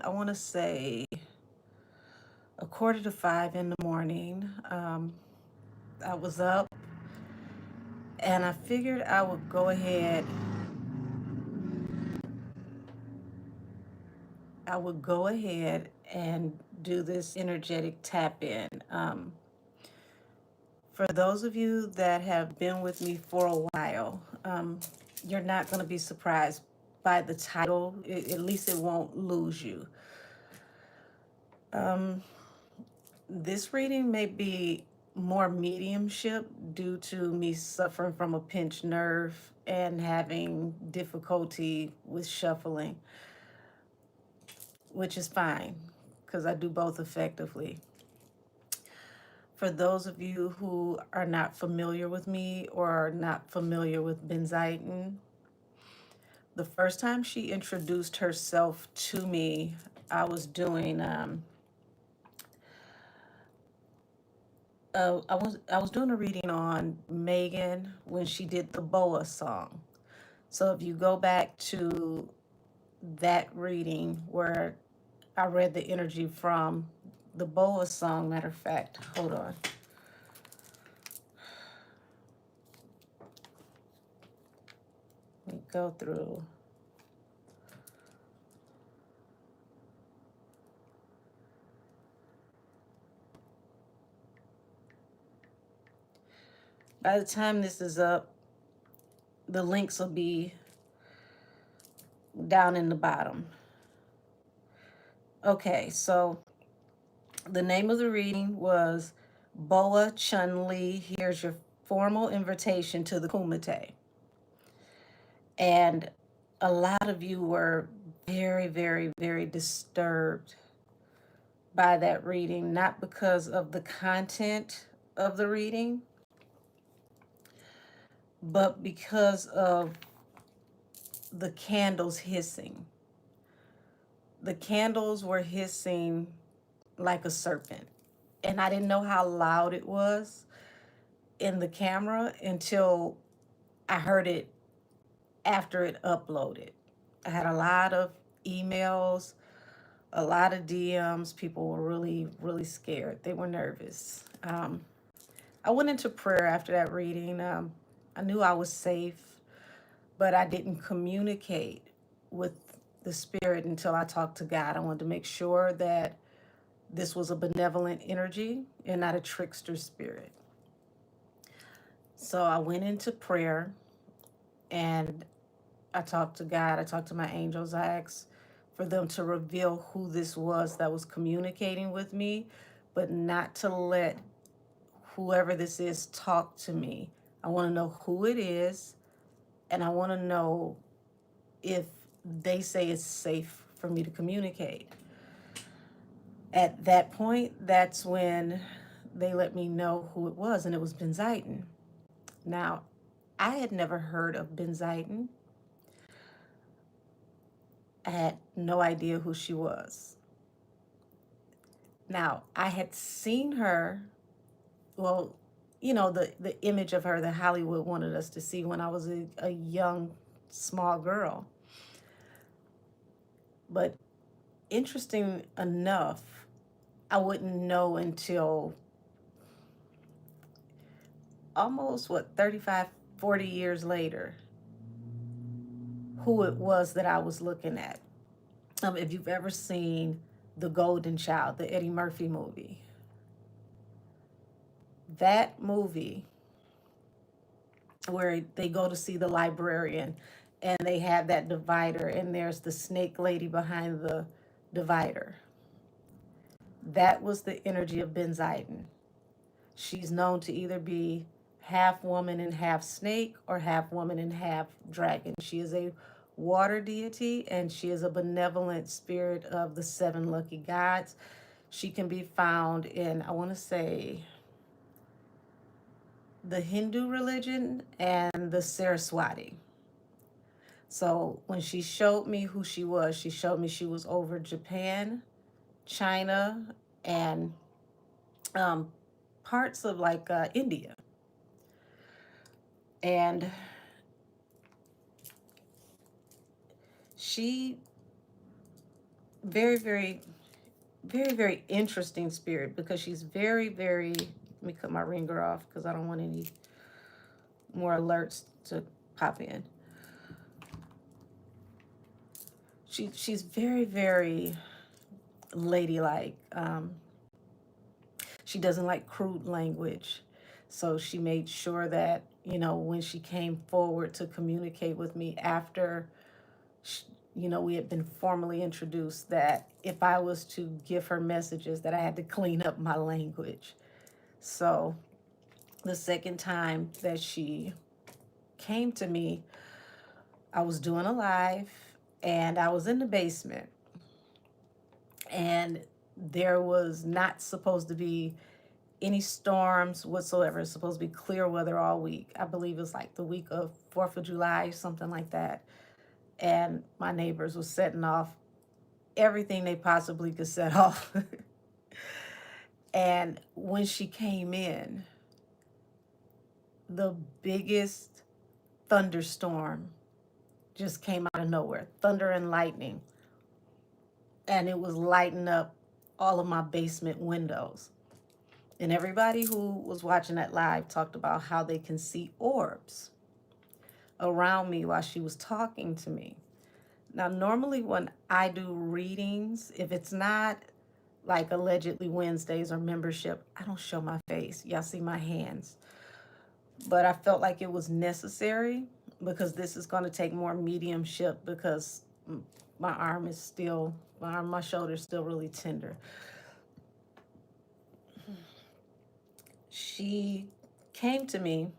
I want to say, a quarter to 5 in the morning. I was up and I figured I would go ahead. I would go ahead and do this energetic tap in. For those of you that have been with me for a while, you're not going to be surprised by the title. At least it won't lose you. This reading may be more mediumship due to me suffering from a pinched nerve and having difficulty with shuffling, which is fine because I do both effectively. For those of you who are not familiar with me or are not familiar with Benzaiten, the first time she introduced herself to me, I was doing I was doing a reading on Megan when she did the Boa song. So if you go back to that reading where I read the energy from the Boa song, matter of fact, hold on. Let me go through. By the time this is up, the links will be down in the bottom. Okay, so the name of the reading was Boa Chun Li. Here's your formal invitation to the Kumite. And a lot of you were very, very, very disturbed by that reading, not because of the content of the reading, but because of the candles hissing. The candles were hissing like a serpent. And I didn't know how loud it was in the camera until I heard it after it uploaded. I had a lot of emails, a lot of DMs. People were really, really scared. They were nervous. I went into prayer after that reading. I knew I was safe, but I didn't communicate with the spirit until I talked to God. I wanted to make sure that this was a benevolent energy and not a trickster spirit. So I went into prayer and I talked to God. I talked to my angels. I asked for them to reveal who this was that was communicating with me, but not to let whoever this is talk to me. I want to know who it is, and I want to know if they say it's safe for me to communicate. At that point, that's when they let me know who it was, and it was Benzaiten. Now, I had never heard of Benzaiten. I had no idea who she was. Now, I had seen her, well, the image of her that Hollywood wanted us to see when I was a young, small girl. But interesting enough, I wouldn't know until almost, 35, 40 years later, who it was that I was looking at. If you've ever seen The Golden Child, the Eddie Murphy movie, that movie where they go to see the librarian and they have that divider and there's the snake lady behind the divider. That was the energy of Benzaiten. She's known to either be half woman and half snake or half woman and half dragon. She is a water deity and she is a benevolent spirit of the seven lucky gods. She can be found in, I want to say, the Hindu religion and the Saraswati. So when she showed me who she was, she showed me she was over Japan, China, and parts of like India. And she very, very, very, very interesting spirit because she's very, very. Let me cut my ringer off because I don't want any more alerts to pop in. She's very, very ladylike. She doesn't like crude language. So she made sure that, when she came forward to communicate with me after, we had been formally introduced, that if I was to give her messages, that I had to clean up my language. So the second time that she came to me, I was doing a live and I was in the basement, and there was not supposed to be any storms whatsoever. It's supposed to be clear weather all week. I believe it's like the week of 4th of July, something like that. And my neighbors were setting off everything they possibly could set off. And when she came in, the biggest thunderstorm just came out of nowhere, thunder and lightning. And it was lighting up all of my basement windows. And everybody who was watching that live talked about how they can see orbs around me while she was talking to me. Now, normally when I do readings, if it's not like allegedly Wednesdays or membership, I don't show my face. Y'all see my hands. But I felt like it was necessary because this is going to take more mediumship, because my shoulder is still really tender. She came to me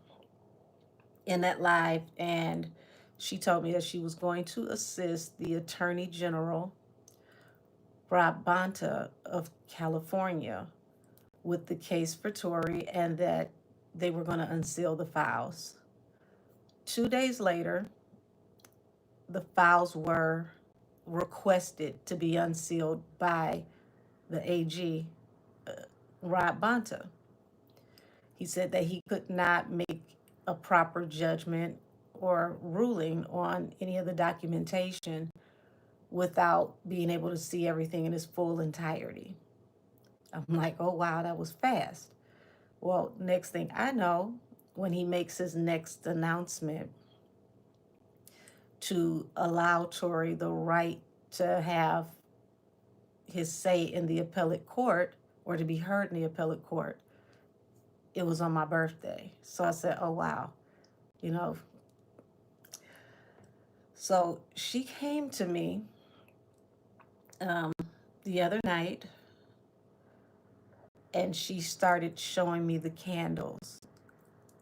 in that live and she told me that she was going to assist the Attorney General, Rob Bonta of California, with the case for Tory, and that they were going to unseal the files. 2 days later, the files were requested to be unsealed by the AG, Rob Bonta. He said that he could not make a proper judgment or ruling on any of the documentation without being able to see everything in its full entirety. I'm like, oh, wow, that was fast. Well, next thing I know, when he makes his next announcement to allow Tory the right to have his say in the appellate court, or to be heard in the appellate court, it was on my birthday. So I said, oh, wow, So she came to me the other night, and she started showing me the candles.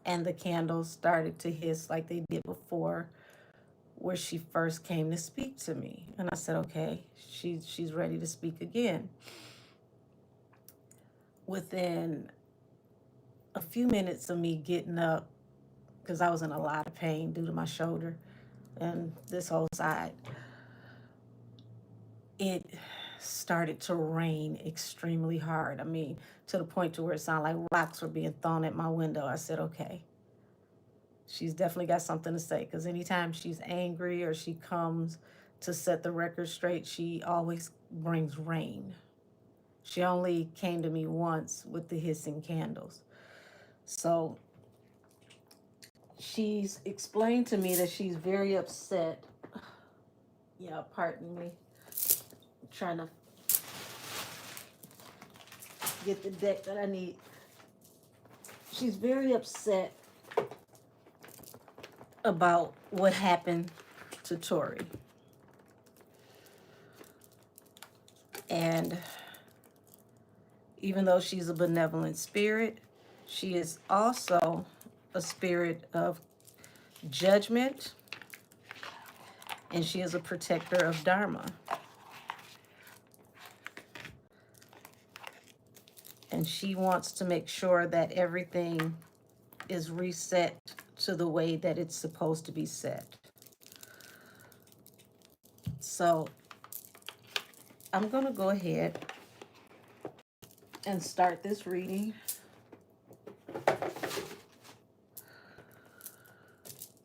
And the candles started to hiss like they did before, where she first came to speak to me. And I said, okay, she's ready to speak again. Within a few minutes of me getting up, because I was in a lot of pain due to my shoulder and this whole side, it started to rain extremely hard. I mean, to the point to where it sounded like rocks were being thrown at my window. I said, okay, she's definitely got something to say, because anytime she's angry or she comes to set the record straight, she always brings rain. She only came to me once with the hissing candles. So she's explained to me that she's very upset. Yeah, pardon me. I'm trying to get the deck that I need. She's very upset about what happened to Tory. And even though she's a benevolent spirit, she is also a spirit of judgment, and she is a protector of Dharma. And she wants to make sure that everything is reset to the way that it's supposed to be set. So I'm going to go ahead and start this reading.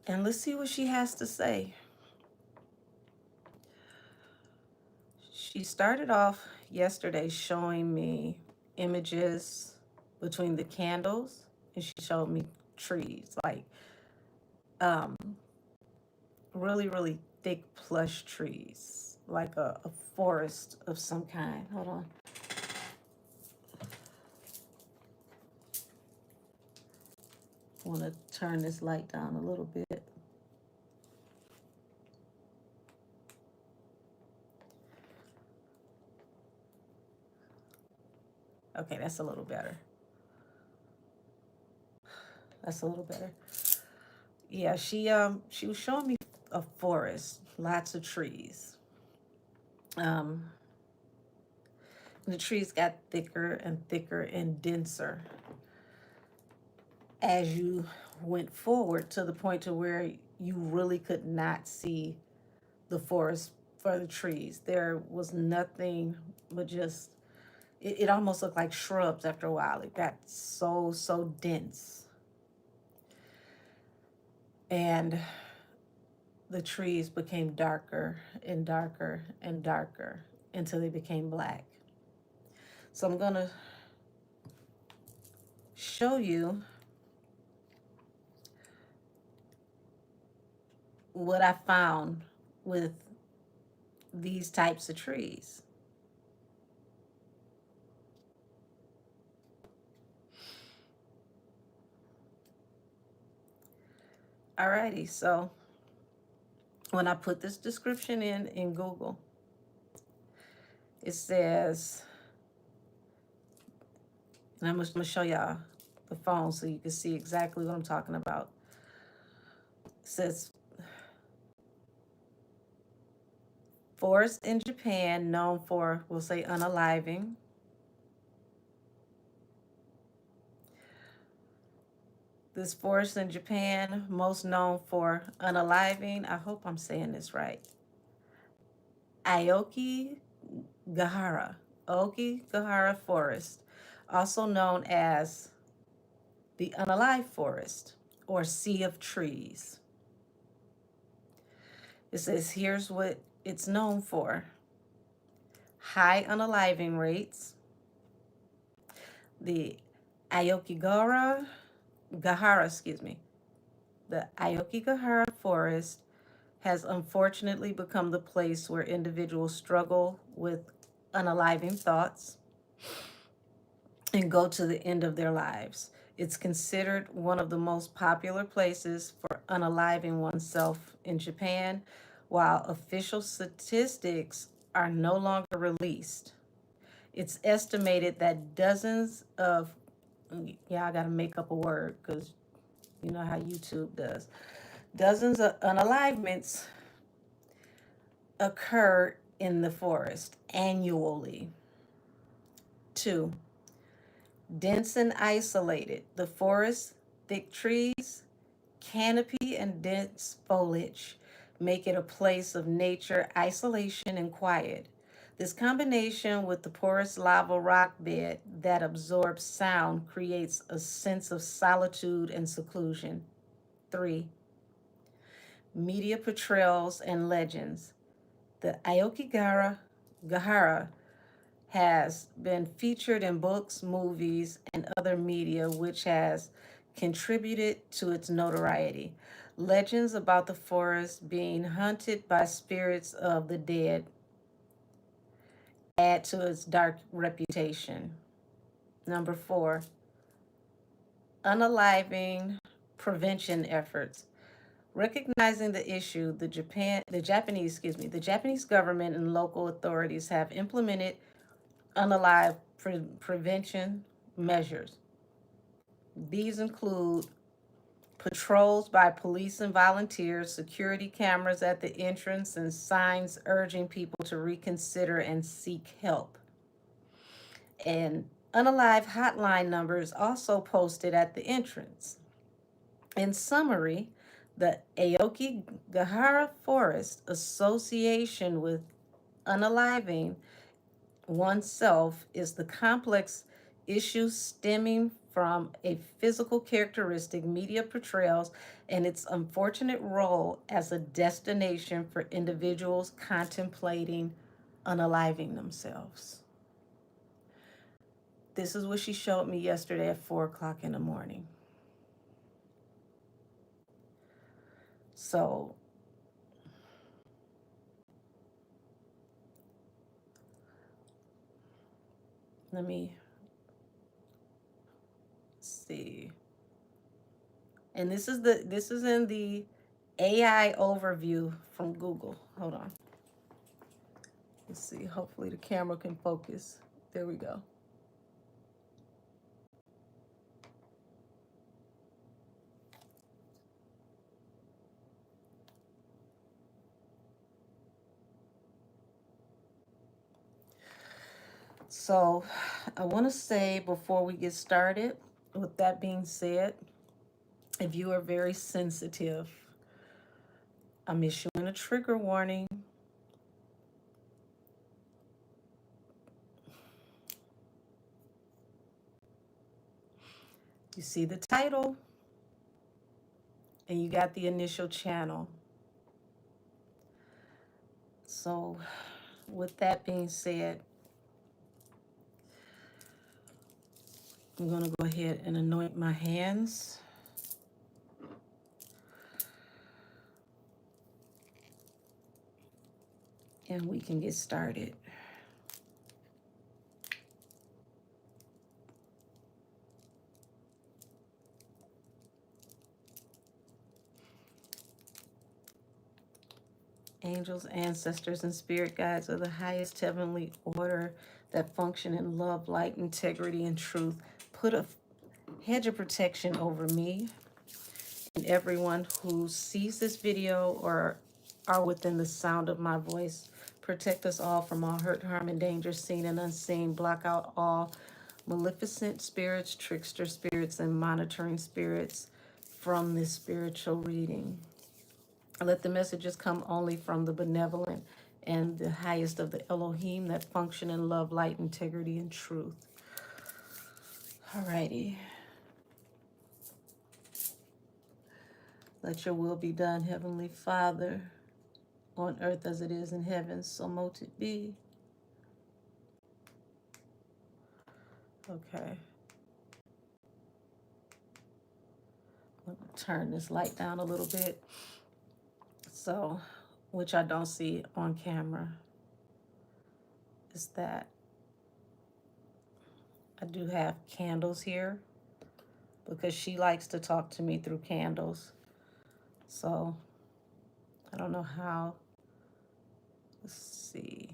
And let's see what she has to say. She started off yesterday showing me images between the candles, and she showed me trees, like um, really, really thick plush trees, like a forest of some kind. Hold on. I want to turn this light down a little bit. Okay, that's a little better. That's a little better. Yeah, she was showing me a forest, lots of trees. Um, the trees got thicker and thicker and denser as you went forward, to the point to where you really could not see the forest for the trees. There was nothing but just it almost looked like shrubs after a while. It got so dense. And the trees became darker and darker and darker until they became black. So I'm going to show you what I found with these types of trees. Alrighty, so when I put this description in Google, it says, and I'm going to show y'all the phone so you can see exactly what I'm talking about. It says, forest in Japan known for, we'll say, unaliving. This forest in Japan, most known for unaliving, I hope I'm saying this right, Aoki Gahara, Aoki Gahara Forest, also known as the unalive forest or sea of trees. It says here's what it's known for: high unaliving rates. The Gahara, the Aoki-Gahara forest has unfortunately become the place where individuals struggle with unaliving thoughts and go to the end of their lives. It's considered one of the most popular places for unaliving oneself in Japan, while official statistics are no longer released. It's estimated that dozens of, yeah, I gotta make up a word because you know how YouTube does. Dozens of unalivements occur in the forest annually. 2, dense and isolated. The forest, thick trees, canopy, and dense foliage make it a place of nature, isolation, and quiet. This combination with the porous lava rock bed that absorbs sound creates a sense of solitude and seclusion. 3, media portrayals and legends. The Gahara has been featured in books, movies, and other media, which has contributed to its notoriety. Legends about the forest being haunted by spirits of the dead add to its dark reputation. Number 4, unaliving prevention efforts. Recognizing the issue, the Japanese government and local authorities have implemented unalive prevention measures. These include patrols by police and volunteers, security cameras at the entrance, and signs urging people to reconsider and seek help. And unalive hotline numbers also posted at the entrance. In summary, the Aoki Gahara Forest association with unaliving oneself is the complex issue stemming from a physical characteristic, media portrayals, and its unfortunate role as a destination for individuals contemplating unaliving themselves. This is what she showed me yesterday at 4 o'clock in the morning. So let me see. And this is in the AI overview from Google. Hold on. Let's see. Hopefully the camera can focus. There we go. So I want to say before we get started, with that being said, if you are very sensitive, I'm issuing a trigger warning. You see the title and you got the initial channel. So with that being said, I'm going to go ahead and anoint my hands. And we can get started. Angels, ancestors, and spirit guides are the highest heavenly order that function in love, light, integrity, and truth. Put a hedge of protection over me and everyone who sees this video or are within the sound of my voice. Protect us all from all hurt, harm, and danger, seen and unseen. Block out all maleficent spirits, trickster spirits, and monitoring spirits from this spiritual reading. Let the messages come only from the benevolent and the highest of the Elohim that function in love, light, integrity, and truth. Alrighty. Let your will be done, Heavenly Father, on earth as it is in heaven, so mote it be. Okay. Let me turn this light down a little bit. So, which I don't see on camera, is that I do have candles here because she likes to talk to me through candles. So, I don't know how. Let's see.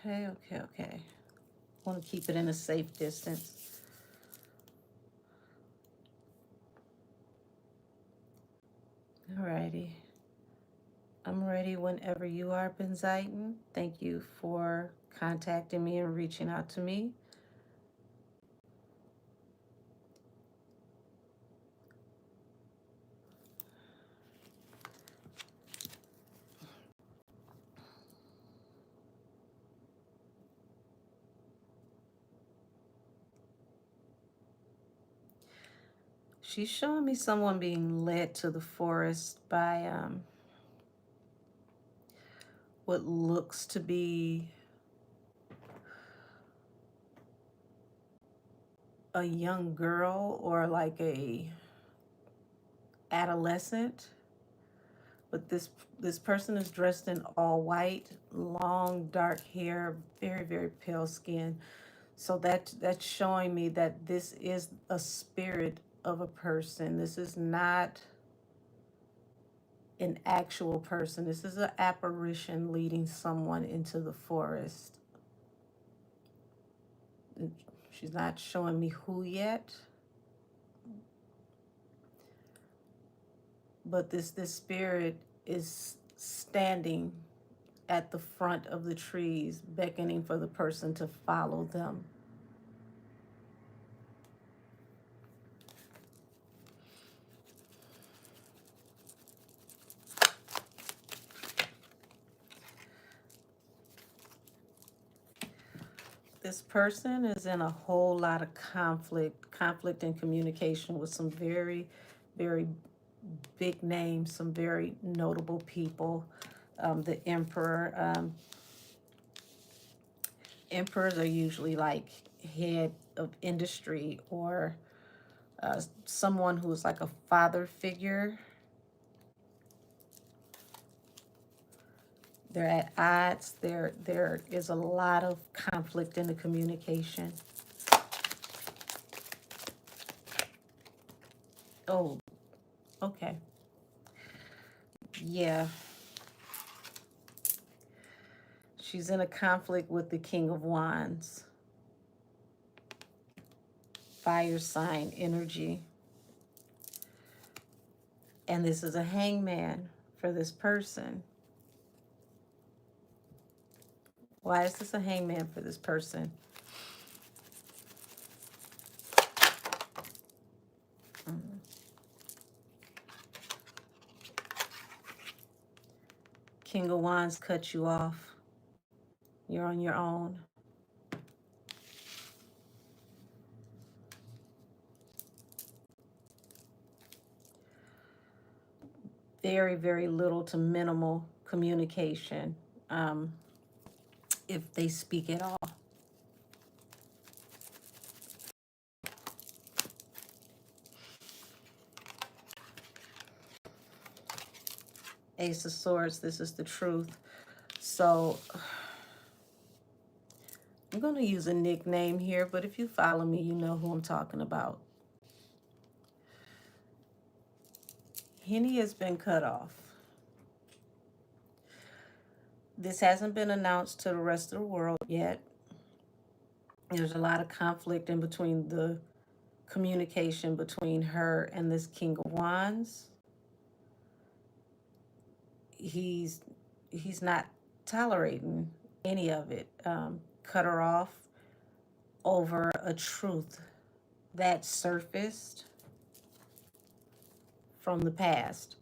Okay. Want to keep it in a safe distance. Alrighty. I'm ready whenever you are, Benzaiten. Thank you for contacting me and reaching out to me. She's showing me someone being led to the forest by what looks to be a young girl or like a adolescent. But this person is dressed in all white, long dark hair, very, very pale skin. So that's showing me that this is a spirit of a person. This is not an actual person. This is an apparition leading someone into the forest. She's not showing me who yet. But this spirit is standing at the front of the trees, beckoning for the person to follow them. This person is in a whole lot of conflict and communication with some very, very big names, some very notable people. The Emperor. Emperors are usually like head of industry or someone who's like a father figure. They're at odds. There is a lot of conflict in the communication. Oh, okay. Yeah. She's in a conflict with the King of Wands. Fire sign energy. And this is a hangman for this person. Why is this a hangman for this person? King of Wands cut you off. You're on your own. Very, very little to minimal communication, if they speak at all. Ace of Swords, this is the truth. So I'm going to use a nickname here, but if you follow me, you know who I'm talking about. Henny has been cut off. This hasn't been announced to the rest of the world yet. There's a lot of conflict in between the communication between her and this King of Wands. He's not tolerating any of it. Cut her off over a truth that surfaced from the past,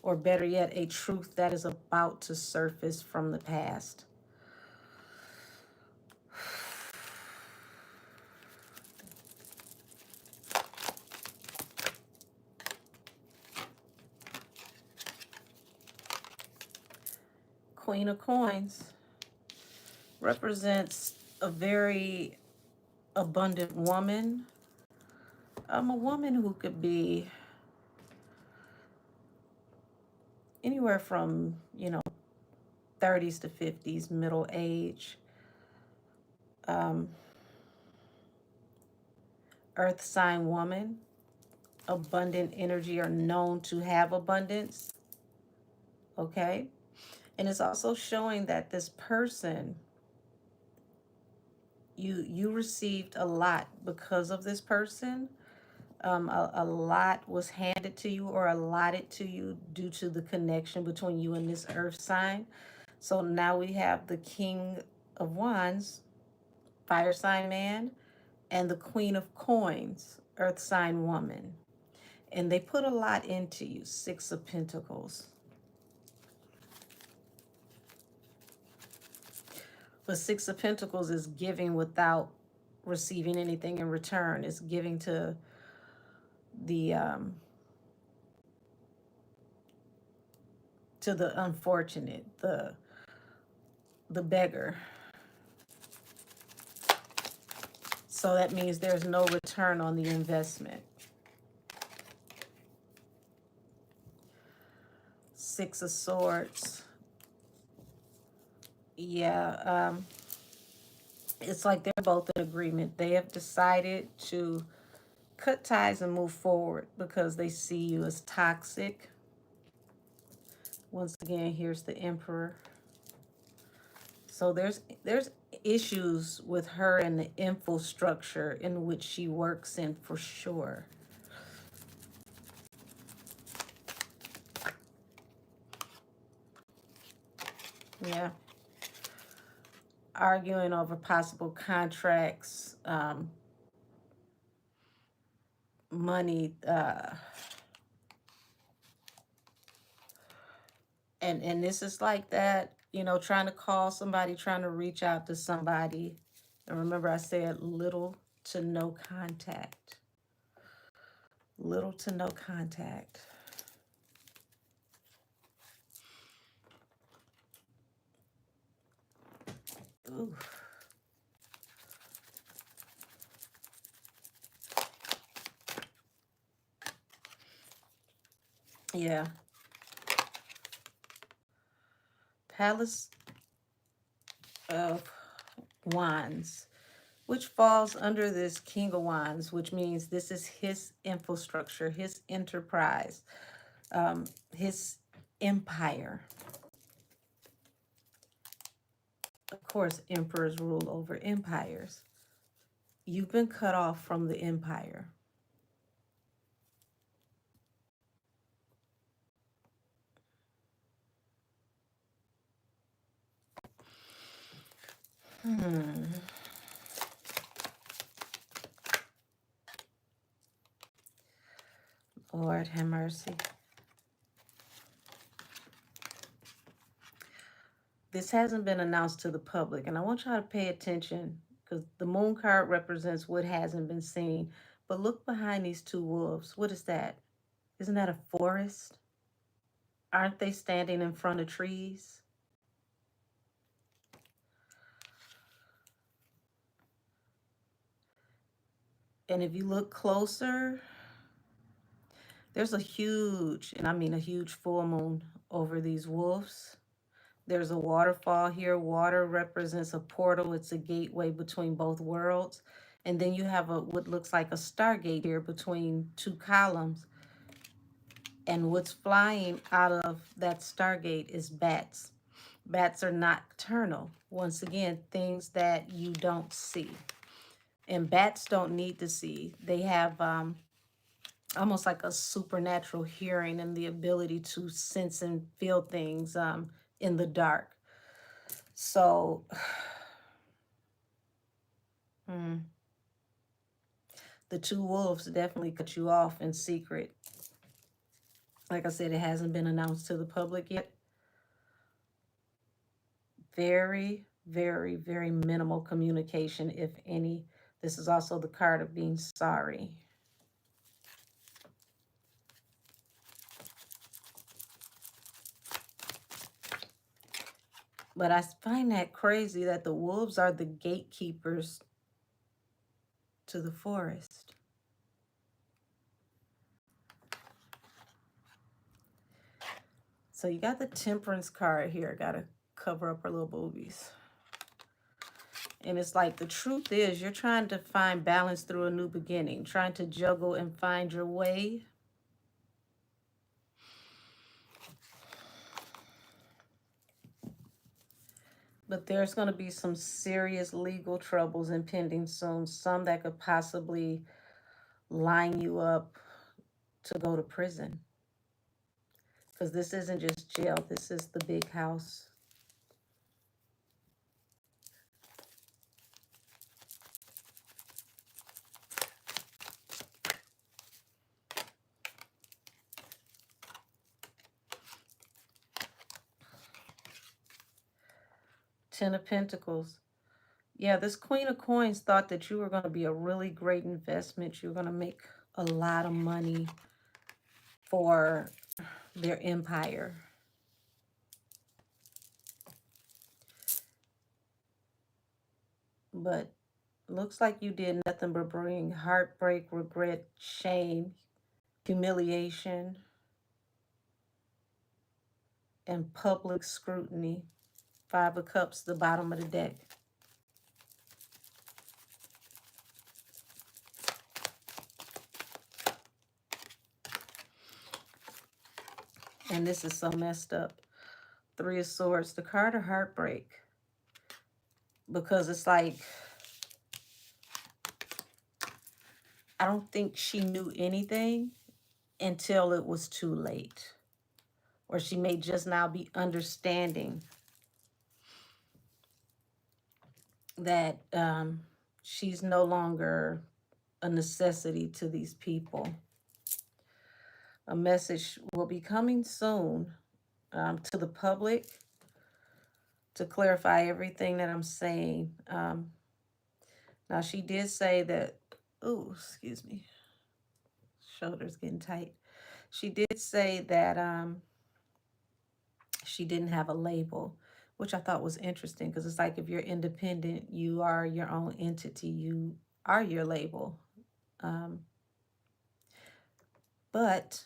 or better yet, a truth that is about to surface from the past. Queen of Coins represents a very abundant woman. A woman who could be anywhere from, 30s to 50s, middle age. Earth sign woman, abundant energy, or known to have abundance. Okay? And it's also showing that this person, you received a lot because of this person. A lot was handed to you or allotted to you due to the connection between you and this earth sign. So now we have the King of Wands, fire sign man, and the Queen of Coins, earth sign woman. And they put a lot into you, Six of Pentacles. But Six of Pentacles is giving without receiving anything in return. It's giving to the unfortunate, the beggar. So that means there's no return on the investment. Six of Swords. Yeah, it's like they're both in agreement. They have decided to cut ties and move forward because they see you as toxic. Once again, here's the Emperor. So there's issues with her and the infrastructure in which she works in for sure. Yeah. Arguing over possible contracts, money, and this is like that, trying to call somebody, trying to reach out to somebody, And remember, I said little to no contact. Little to no contact. Ooh. Yeah. Palace of Wands, which falls under this King of Wands, which means this is his infrastructure, his enterprise, his empire. Of course, emperors rule over empires. You've been cut off from the empire. Lord have mercy. This hasn't been announced to the public, and I want y'all to pay attention because the moon card represents what hasn't been seen. But look behind these two wolves. What is that? Isn't that a forest? Aren't they standing in front of trees? And if you look closer, there's a huge, and I mean a huge full moon over these wolves. There's a waterfall here. Water represents a portal. It's a gateway between both worlds. And then you have a what looks like a stargate here between two columns. And what's flying out of that stargate is bats. Bats are nocturnal. Once again, things that you don't see. And bats don't need to see. They have almost like a supernatural hearing and the ability to sense and feel things in the dark. So, the two wolves definitely cut you off in secret. Like I said, it hasn't been announced to the public yet. Very, very, very minimal communication, if any. This is also the card of being sorry. But I find that crazy that the wolves are the gatekeepers to the forest. So you got the Temperance card here. Got to cover up her little boobies. And it's like the truth is you're trying to find balance through a new beginning, trying to juggle and find your way. But there's going to be some serious legal troubles impending soon, some that could possibly line you up to go to prison. Because this isn't just jail, this is the big house. Ten of Pentacles. Yeah, this Queen of Coins thought that you were going to be a really great investment. You're going to make a lot of money for their empire. But looks like you did nothing but bring heartbreak, regret, shame, humiliation, and public scrutiny. Five of Cups, the bottom of the deck. And this is so messed up. Three of Swords, the card of heartbreak. Because it's like, I don't think she knew anything until it was too late. Or she may just now be understanding that she's no longer a necessity to these people. A message will be coming soon to the public to clarify everything that I'm saying. Now, she did say that, oh, excuse me, shoulders getting tight. She did say that she didn't have a label, which I thought was interesting because it's like if you're independent, you are your own entity, you are your label. Um, but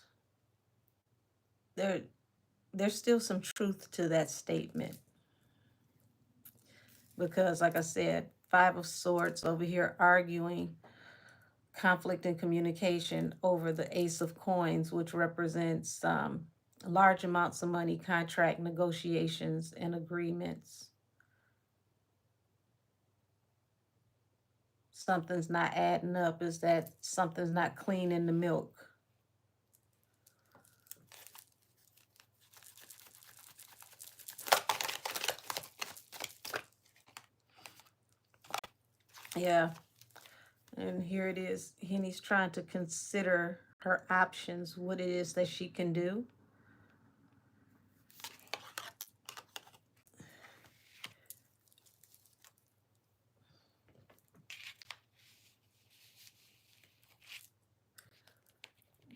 there, there's still some truth to that statement because, like I said, Five of Swords over here arguing conflict and communication over the Ace of Coins, which represents large amounts of money, contract negotiations, and agreements. Something's not adding up, is that something's not clean in the milk. Yeah, and here it is. Henny's trying to consider her options, what it is that she can do.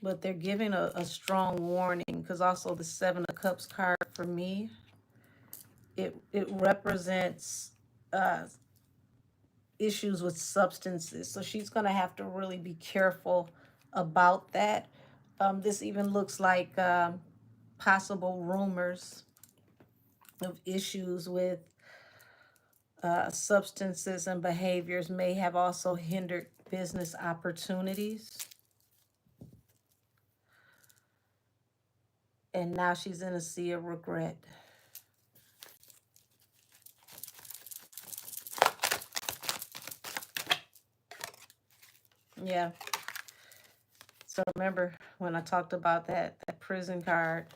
But they're giving a strong warning because also the Seven of Cups card for me, it represents uh, issues with substances. So she's going to have to really be careful about that. This even looks like possible rumors of issues with substances and behaviors may have also hindered business opportunities. And now she's in a sea of regret. Yeah. So remember when I talked about that prison card?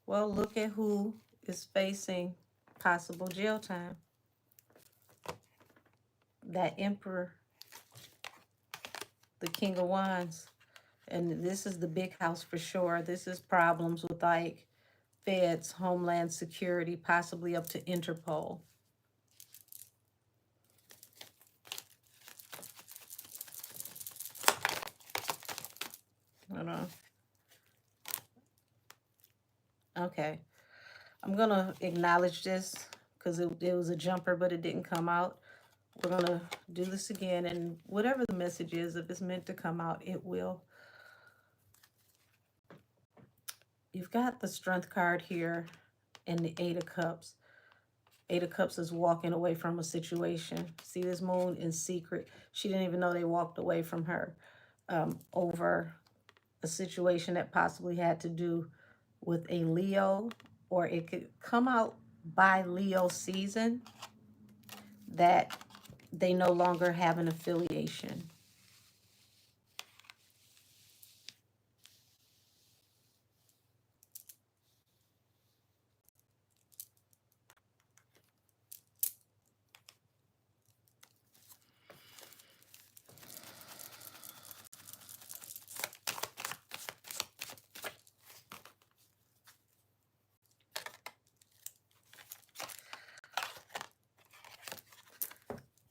Well, look at who is facing possible jail time. That Emperor, the King of Wands. And this is the big house for sure. This is problems with like feds, Homeland Security, possibly up to Interpol. Hold on. Okay. I'm going to acknowledge this because it was a jumper, but it didn't come out. We're going to do this again. And whatever the message is, if it's meant to come out, it will. You've got the Strength card here and the Eight of Cups. Eight of Cups is walking away from a situation. See this Moon in secret. She didn't even know they walked away from her over a situation that possibly had to do with a Leo, or it could come out by Leo season that they no longer have an affiliation.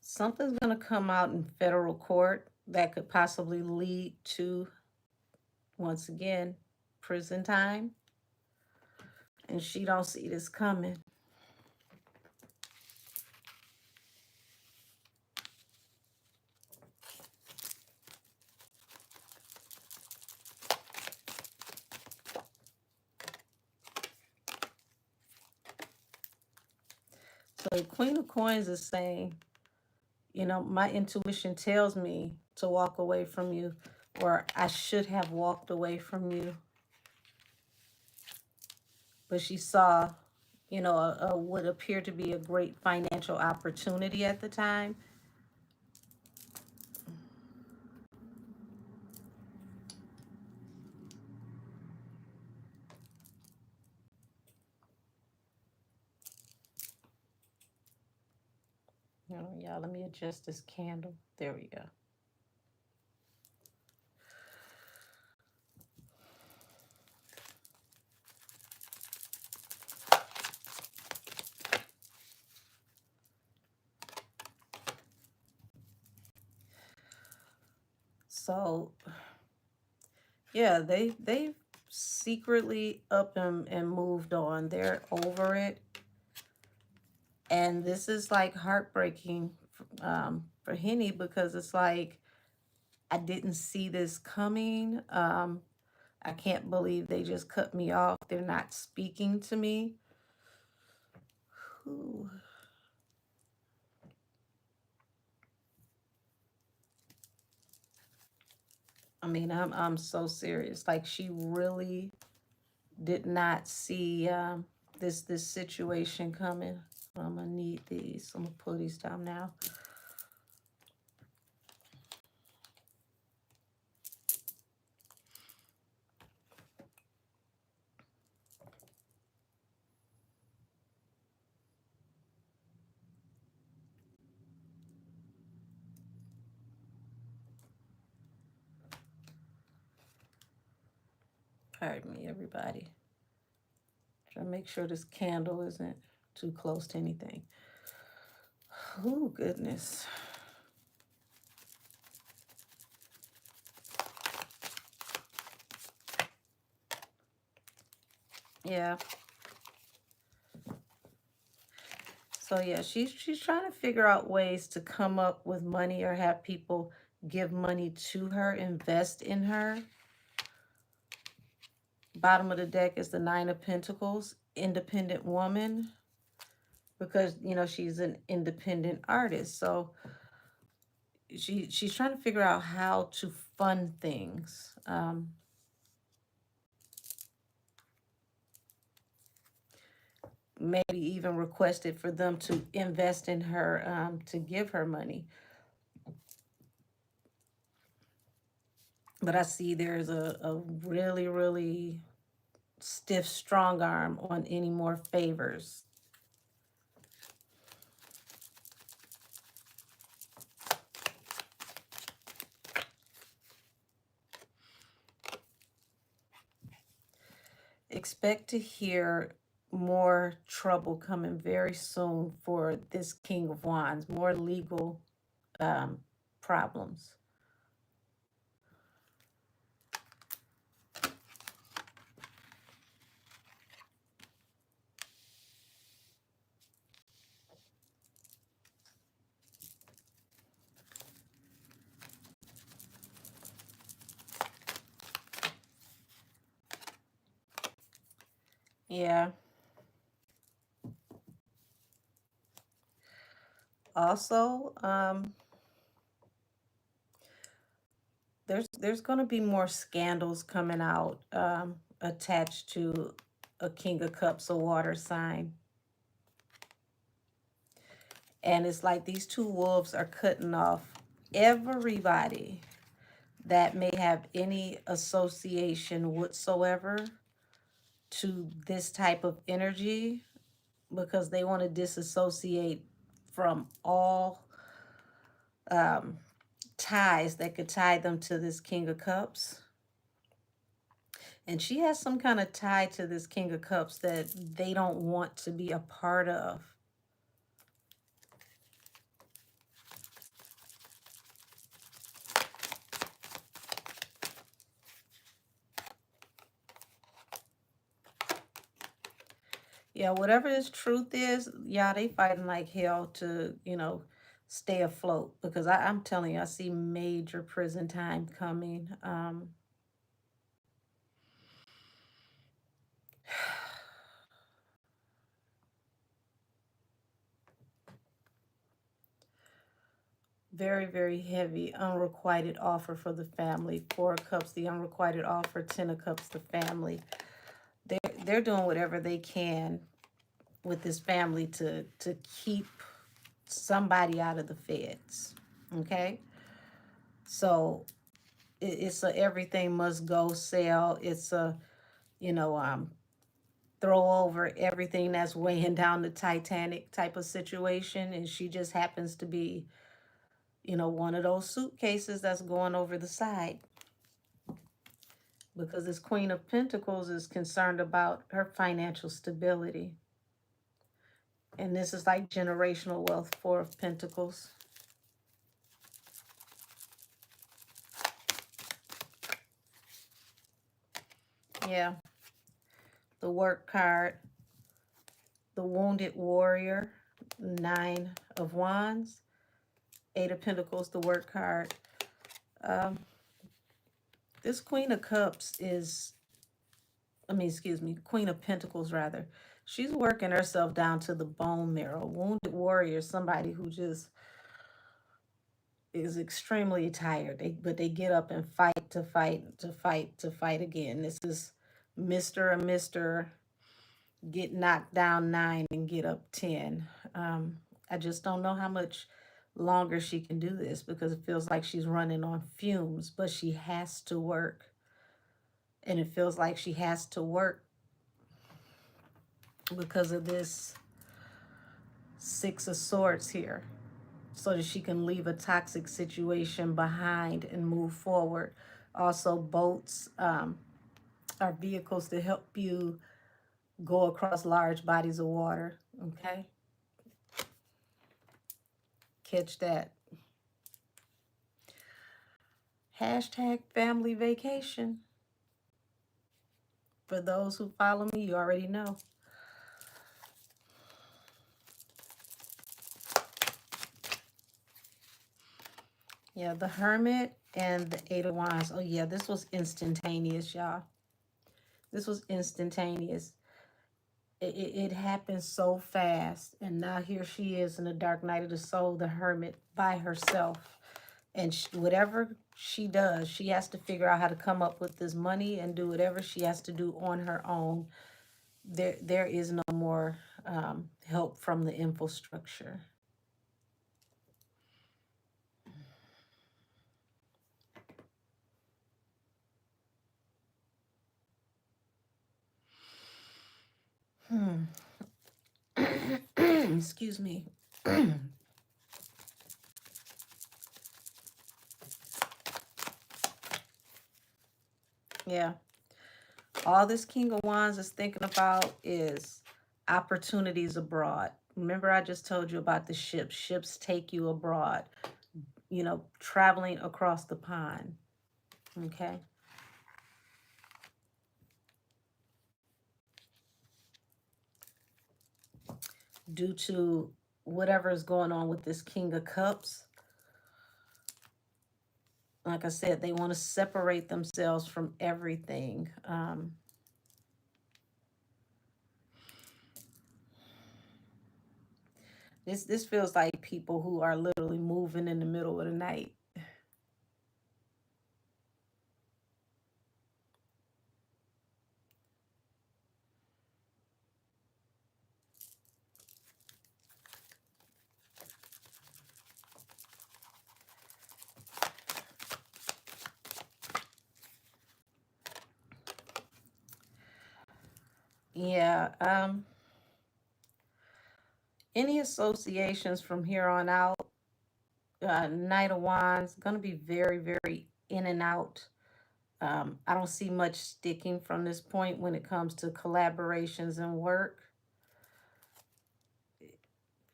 Something's going to come out in federal court that could possibly lead to, once again, prison time. And she don't see this coming. So the Queen of Coins is saying, you know, my intuition tells me to walk away from you, or I should have walked away from you. But she saw, you know, what appeared to be a great financial opportunity at the time. You know, y'all, let me adjust this candle. There we go. So yeah, they've secretly up and moved on. They're over it. And this is like heartbreaking for Henny, because it's like, I didn't see this coming. I can't believe they just cut me off. They're not speaking to me. Whew. I mean, I'm so serious. Like, she really did not see this situation coming. I'm gonna need these. I'm gonna pull these down now. Pardon me, everybody. Try to make sure this candle isn't too close to anything. Oh, goodness. Yeah. So yeah, she's trying to figure out ways to come up with money or have people give money to her, invest in her. Bottom of the deck is the Nine of Pentacles, independent woman, because she's an independent artist. So she's trying to figure out how to fund things. Maybe even requested for them to invest in her, to give her money. But I see there's a really, really stiff strong arm on any more favors. Expect to hear more trouble coming very soon for this King of Wands, more legal um, problems. Yeah. Also, there's going to be more scandals coming out attached to a King of Cups, a water sign. And it's like these two wolves are cutting off everybody that may have any association whatsoever to this type of energy, because they want to disassociate from all ties that could tie them to this King of Cups. And she has some kind of tie to this King of Cups that they don't want to be a part of. Yeah, whatever this truth is, yeah, they fighting like hell to, stay afloat. Because I'm telling you, I see major prison time coming. Very, very heavy unrequited offer for the family. Four of Cups, the unrequited offer. Ten of Cups, the family. They're doing whatever they can with this family to keep somebody out of the feds. Okay, so it's a everything must go sale. It's a throw over everything that's weighing down the Titanic type of situation, and she just happens to be one of those suitcases that's going over the side, because this Queen of Pentacles is concerned about her financial stability. And this is like generational wealth, Four of Pentacles. Yeah, the work card, the wounded warrior, 9 of Wands, 8 of Pentacles, the work card. Um, this Queen of Cups is, excuse me, Queen of Pentacles rather. She's working herself down to the bone marrow. Wounded warrior, somebody who just is extremely tired. But they get up and fight to fight to fight to fight again. This is Mr. get knocked down 9 and get up 10. I just don't know how much longer she can do this because it feels like she's running on fumes, but she has to work. And it feels like she has to work because of this 6 of Swords here, so that she can leave a toxic situation behind and move forward. Also, boats are vehicles to help you go across large bodies of water. Okay? Catch that. Hashtag family vacation. For those who follow me, you already know. Yeah, the Hermit and the 8 of Wands. Oh, yeah, this was instantaneous, y'all. This was instantaneous. It happened so fast. And now here she is in the dark night of the soul, the Hermit, by herself. And whatever she does, she has to figure out how to come up with this money and do whatever she has to do on her own. There is no more help from the infrastructure. Excuse me. Yeah. All this King of Wands is thinking about is opportunities abroad. Remember, I just told you about the ships. Ships take you abroad, you know, traveling across the pond. Okay. Due to whatever is going on with this King of Cups, like I said, they want to separate themselves from everything. This feels like people who are literally moving in the middle of the night. Yeah. Any associations from here on out, Knight of Wands, going to be very, very in and out. I don't see much sticking from this point when it comes to collaborations and work.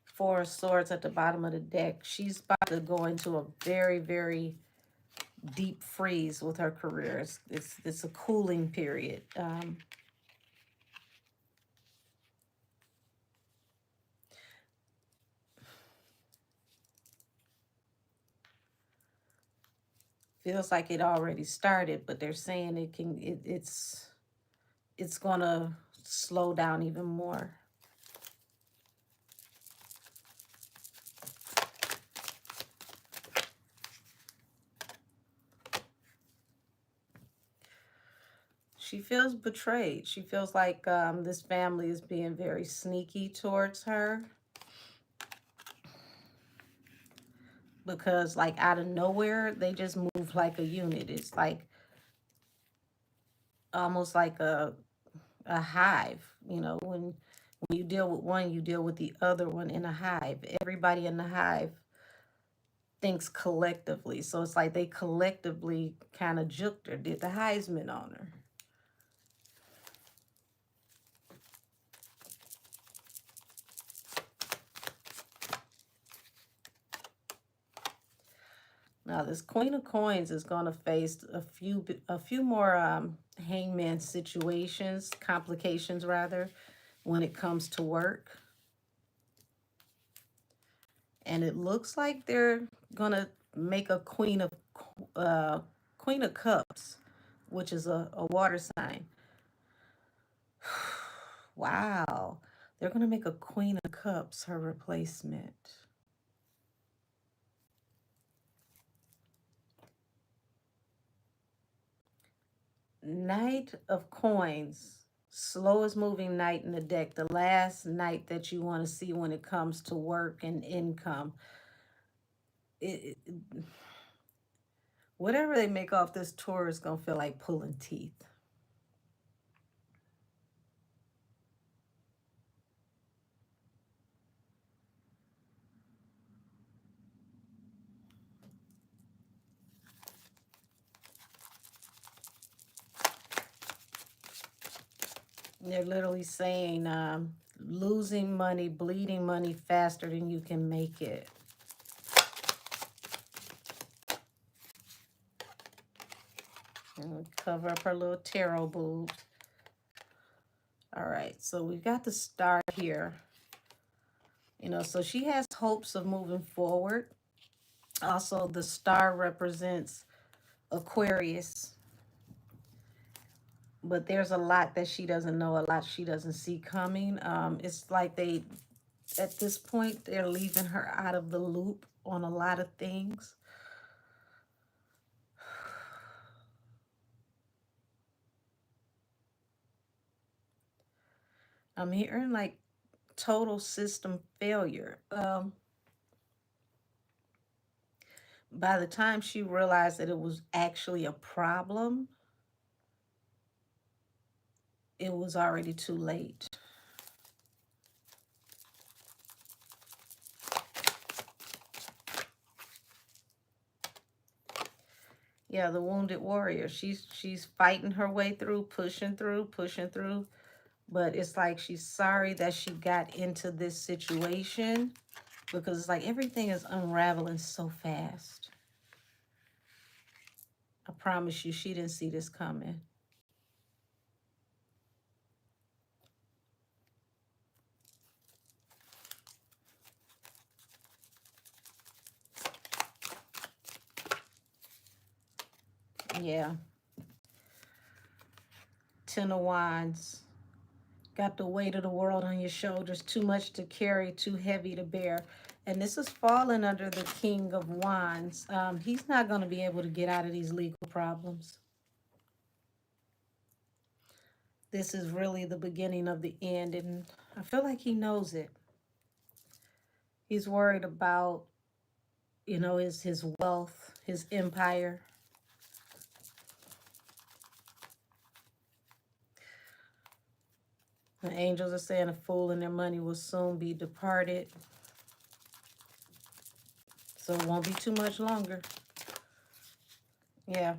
4 of Swords at the bottom of the deck. She's about to go into a very, very deep freeze with her career. It's a cooling period. Feels like it already started, but they're saying it's gonna slow down even more. She feels betrayed. She feels like this family is being very sneaky towards her. Because like out of nowhere, they just move like a unit. It's like almost like a hive. You know, when you deal with one, you deal with the other one in a hive. Everybody in the hive thinks collectively. So it's like they collectively kind of juked her, did the Heisman on her. Now this Queen of Coins is going to face a few more hangman situations, complications rather, when it comes to work. And it looks like they're going to make a uh, Queen of Cups, which is a water sign. Wow. They're going to make a Queen of Cups her replacement. Knight of Coins. Slowest moving knight in the deck. The last knight that you want to see when it comes to work and income. It, whatever they make off this tour is going to feel like pulling teeth. They're literally saying losing money, bleeding money faster than you can make it. And cover up her little tarot boobs. All right, so we've got the star here. So she has hopes of moving forward. Also, the star represents Aquarius. But there's a lot that she doesn't know, a lot she doesn't see coming. It's like at this point, they're leaving her out of the loop on a lot of things. I'm hearing like total system failure. By the time she realized that it was actually a problem, it was already too late. Yeah, the wounded warrior. She's fighting her way through, pushing through, pushing through. But it's like she's sorry that she got into this situation, because it's like everything is unraveling so fast. I promise you, she didn't see this coming. Yeah. Ten of Wands. Got the weight of the world on your shoulders. Too much to carry, too heavy to bear. And this is falling under the King of Wands. He's not going to be able to get out of these legal problems. This is really the beginning of the end, and I feel like he knows it. He's worried about, his wealth, his empire. The angels are saying a fool and their money will soon be departed. So it won't be too much longer. Yeah.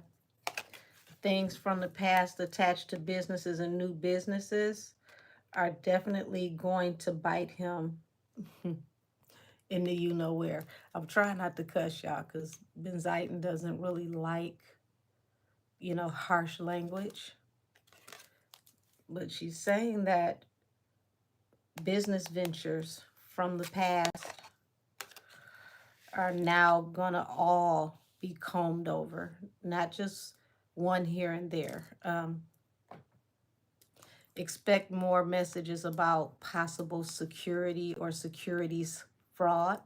Things from the past attached to businesses and new businesses are definitely going to bite him in the you-know-where. I'm trying not to cuss y'all because Benzaiten doesn't really like, harsh language. But she's saying that business ventures from the past are now gonna all be combed over, not just one here and there. Expect more messages about possible security or securities fraud.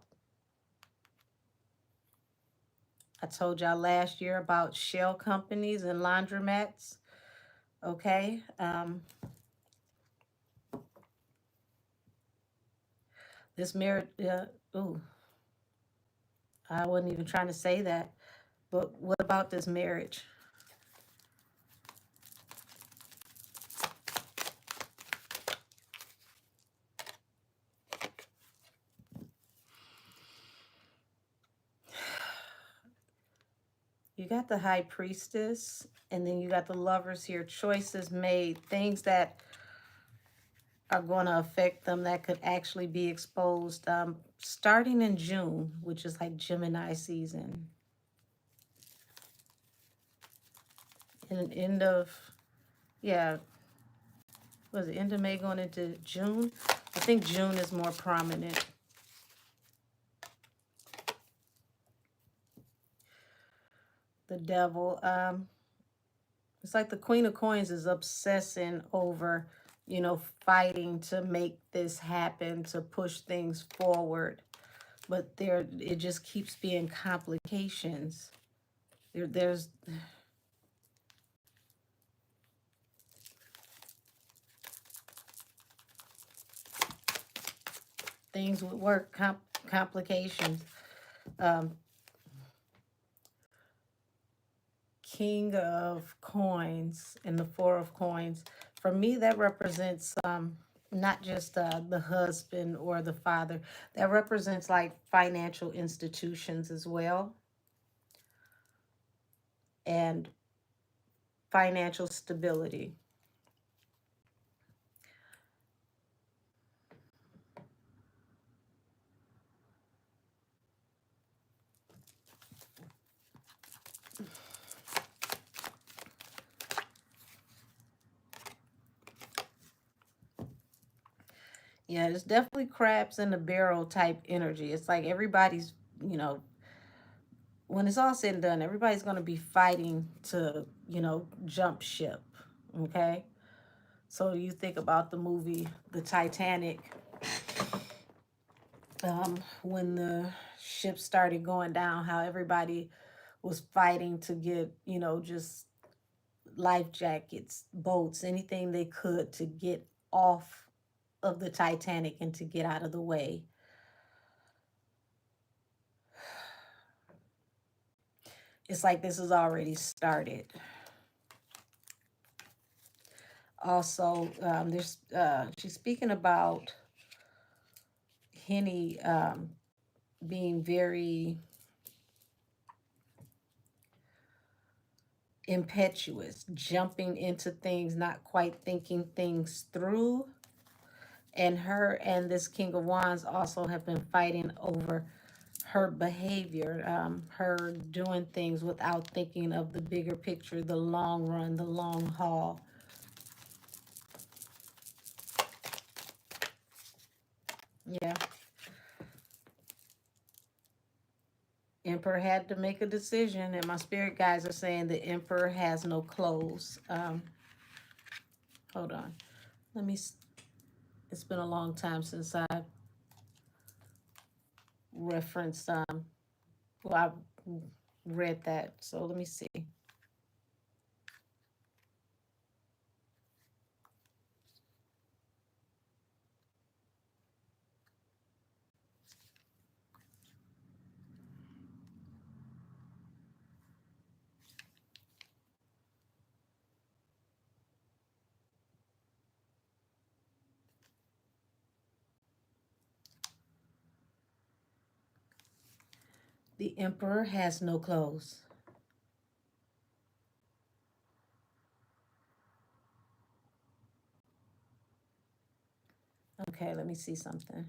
I told y'all last year about shell companies and laundromats. Okay. This marriage, ooh, I wasn't even trying to say that. But what about this marriage? You got the high priestess, and then you got the lovers here. Choices made, things that are going to affect them that could actually be exposed starting in June, which is like Gemini season. in the end of, yeah, was it end of May going into June? I think June is more prominent. The devil. It's like the Queen of Coins is obsessing over, fighting to make this happen, to push things forward. But it just keeps being complications. There's things with work, complications. Um, King of Coins and the Four of Coins. For me, that represents not just the husband or the father. That represents like financial institutions as well, and financial stability. Yeah, it's definitely crabs in the barrel type energy. It's like everybody's, you know, when it's all said and done, everybody's going to be fighting to, jump ship. Okay. So you think about the movie, The Titanic, when the ship started going down, how everybody was fighting to get, just life jackets, boats, anything they could to get off of the Titanic and to get out of the way. It's like this has already started. Also, there's she's speaking about Henny being very impetuous, jumping into things, not quite thinking things through. And her and this King of Wands also have been fighting over her behavior, her doing things without thinking of the bigger picture, the long run, the long haul. Yeah. Emperor had to make a decision, and my spirit guides are saying the Emperor has no clothes. Hold on. Let me. It's been a long time since I referenced. Well, I read that. So let me see. The Emperor has no clothes. Okay, let me see something.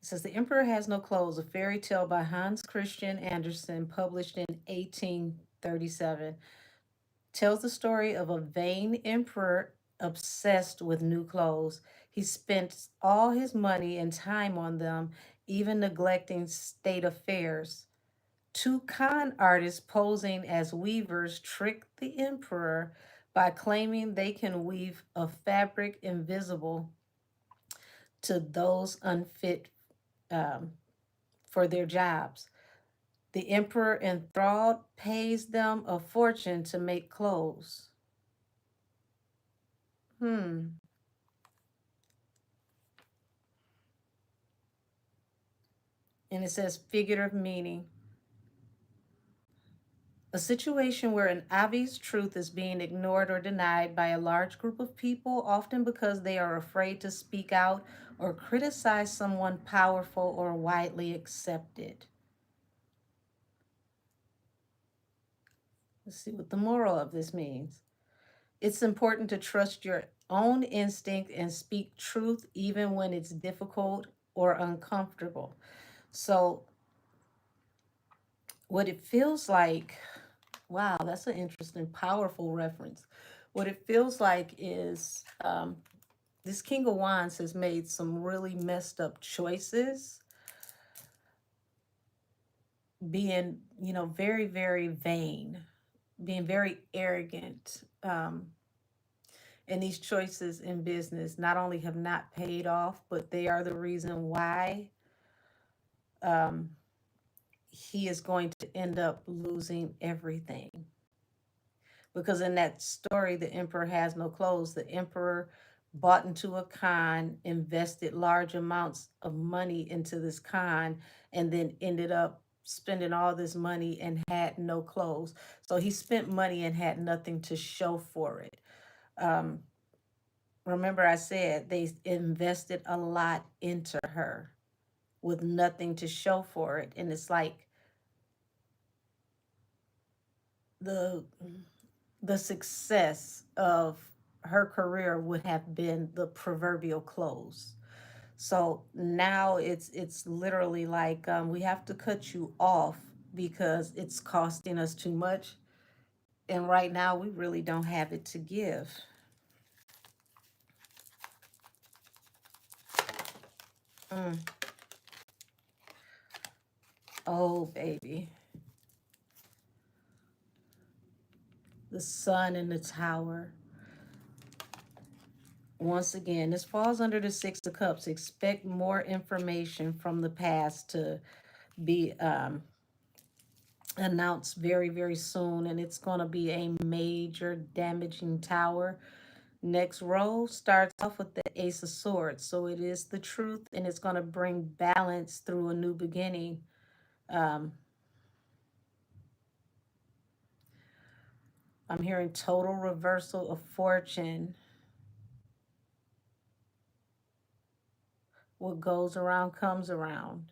It says The Emperor Has No Clothes, a fairy tale by Hans Christian Andersen, published in 1837, tells the story of a vain emperor obsessed with new clothes. He spent all his money and time on them, even neglecting state affairs. Two con artists posing as weavers trick the emperor by claiming they can weave a fabric invisible to those unfit um, for their jobs. The emperor, enthralled, pays them a fortune to make clothes. Hmm. And it says figurative meaning. A situation where an obvious truth is being ignored or denied by a large group of people, often because they are afraid to speak out or criticize someone powerful or widely accepted. Let's see what the moral of this means. It's important to trust your own instinct and speak truth even when it's difficult or uncomfortable. So, what it feels like Wow, that's an interesting, powerful reference. What it feels like is this King of Wands has made some really messed up choices, being, very, very vain, being very arrogant. And these choices in business not only have not paid off, but they are the reason why um, he is going to end up losing everything. Because in that story, the emperor has no clothes. The emperor bought into a con, invested large amounts of money into this con, and then ended up spending all this money and had no clothes. So he spent money and had nothing to show for it. Um, Remember, I said they invested a lot into her with nothing to show for it. And it's like the the success of her career would have been the proverbial close. So now it's literally like, we have to cut you off because it's costing us too much. And right now we really don't have it to give. Mm. Oh, baby. The sun in the tower. Once again, this falls under the Six of Cups. Expect more information from the past to be announced very, very soon, and it's going to be a major damaging tower. Next row starts off with the Ace of Swords. So it is the truth, and it's going to bring balance through a new beginning. Um, I'm hearing total reversal of fortune. What goes around comes around.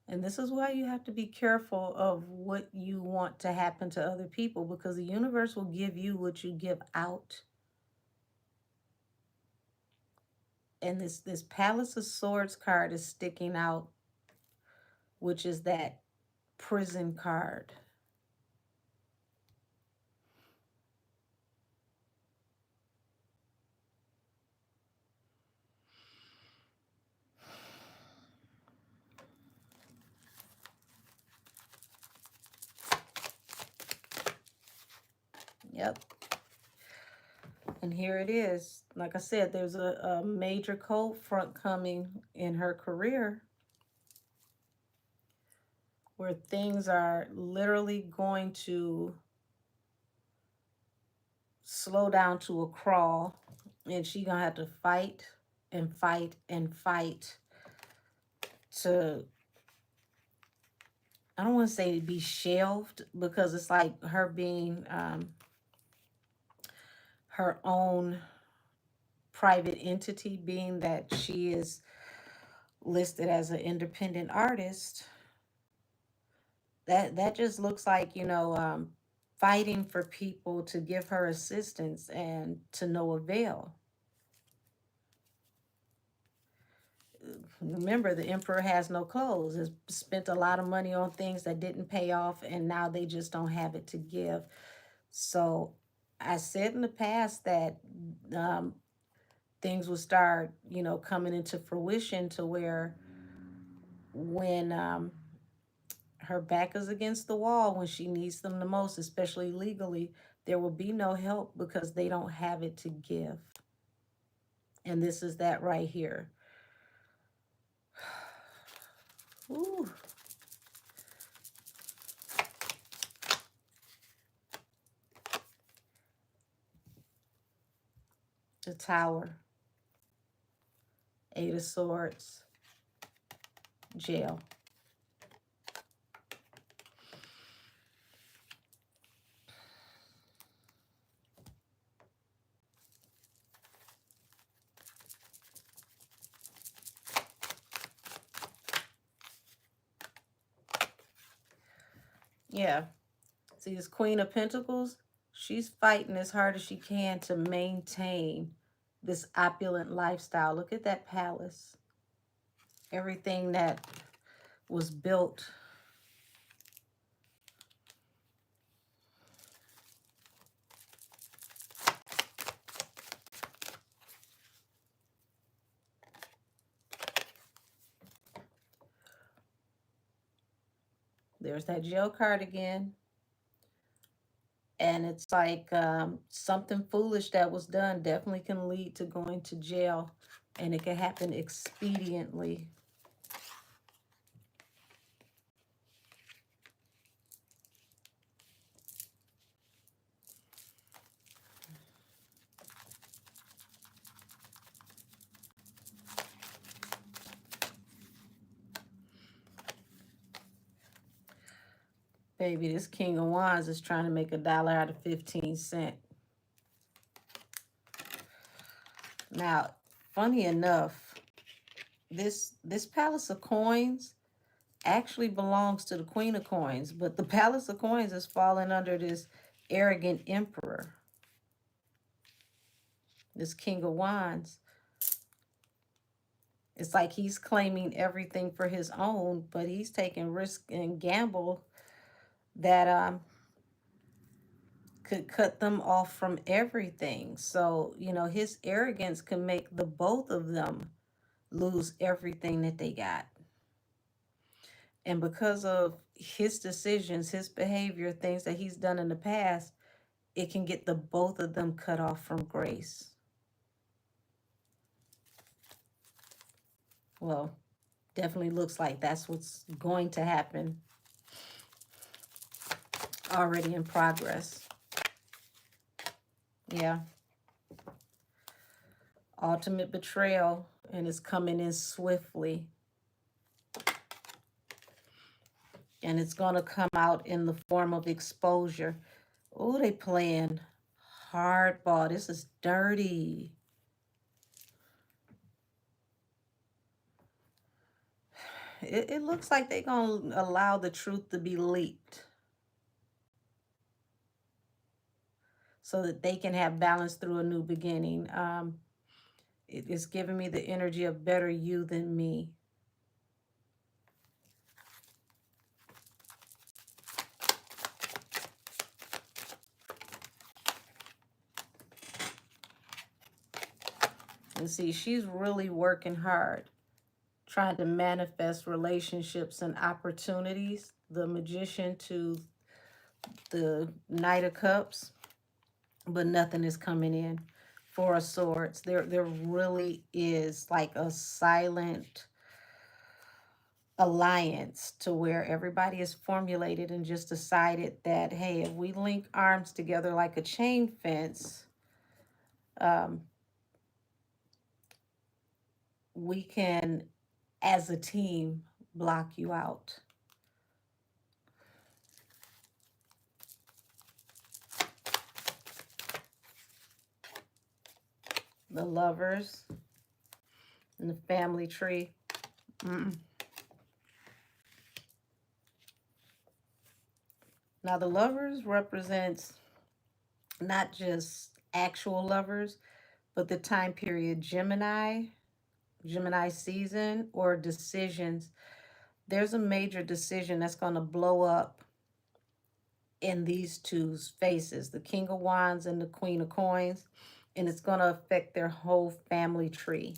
And this is why you have to be careful of what you want to happen to other people, because the universe will give you what you give out. And this Palace of Swords card is sticking out, which is that prison card. Yep. And here it is. Like I said, there's a major cold front coming in her career where things are literally going to slow down to a crawl, and she gonna have to fight and fight and fight to, I don't want to say be shelved, because it's like her being her own private entity, being that she is listed as an independent artist. That just looks like, fighting for people to give her assistance, and to no avail. Remember, the emperor has no clothes, has spent a lot of money on things that didn't pay off, and now they just don't have it to give. So I said in the past that um, things will start, coming into fruition, to where when her back is against the wall, when she needs them the most, especially legally, there will be no help because they don't have it to give. And this is that right here. Ooh. The Tower, Eight of Swords, jail. Yeah. See, this Queen of Pentacles, she's fighting as hard as she can to maintain this opulent lifestyle. Look at that palace. Everything that was built There's that jail card again. And it's like something foolish that was done definitely can lead to going to jail. And it can happen expediently. Baby, this King of Wands is trying to make $1 out of 15 cents. Now, funny enough, this Palace of Coins actually belongs to the Queen of Coins, but the Palace of Coins is falling under this arrogant emperor, this King of Wands. It's like he's claiming everything for his own, but he's taking risk and gamble that could cut them off from everything. So, you know, his arrogance can make the both of them lose everything that they got. And because of his decisions, his behavior, things that he's done in the past, it can get the both of them cut off from grace. Well, definitely looks like that's what's going to happen. Already in progress. Yeah. Ultimate betrayal, and it's coming in swiftly. And it's going to come out in the form of exposure. Oh, they playing hardball. This is dirty. It looks like they're going to allow the truth to be leaked so that they can have balance through a new beginning. It's giving me the energy of better you than me. And see, she's really working hard, trying to manifest relationships and opportunities. The Magician to the Knight of Cups, but nothing is coming in. Four of Swords. There really is like a silent alliance to where everybody is formulated and just decided that, hey, if we link arms together like a chain fence, we can, as a team, block you out. The Lovers and the family tree. Now, the Lovers represents not just actual lovers, but the time period Gemini season, or decisions. There's a major decision that's going to blow up in these two's faces, the King of Wands and the Queen of Coins, and it's going to affect their whole family tree.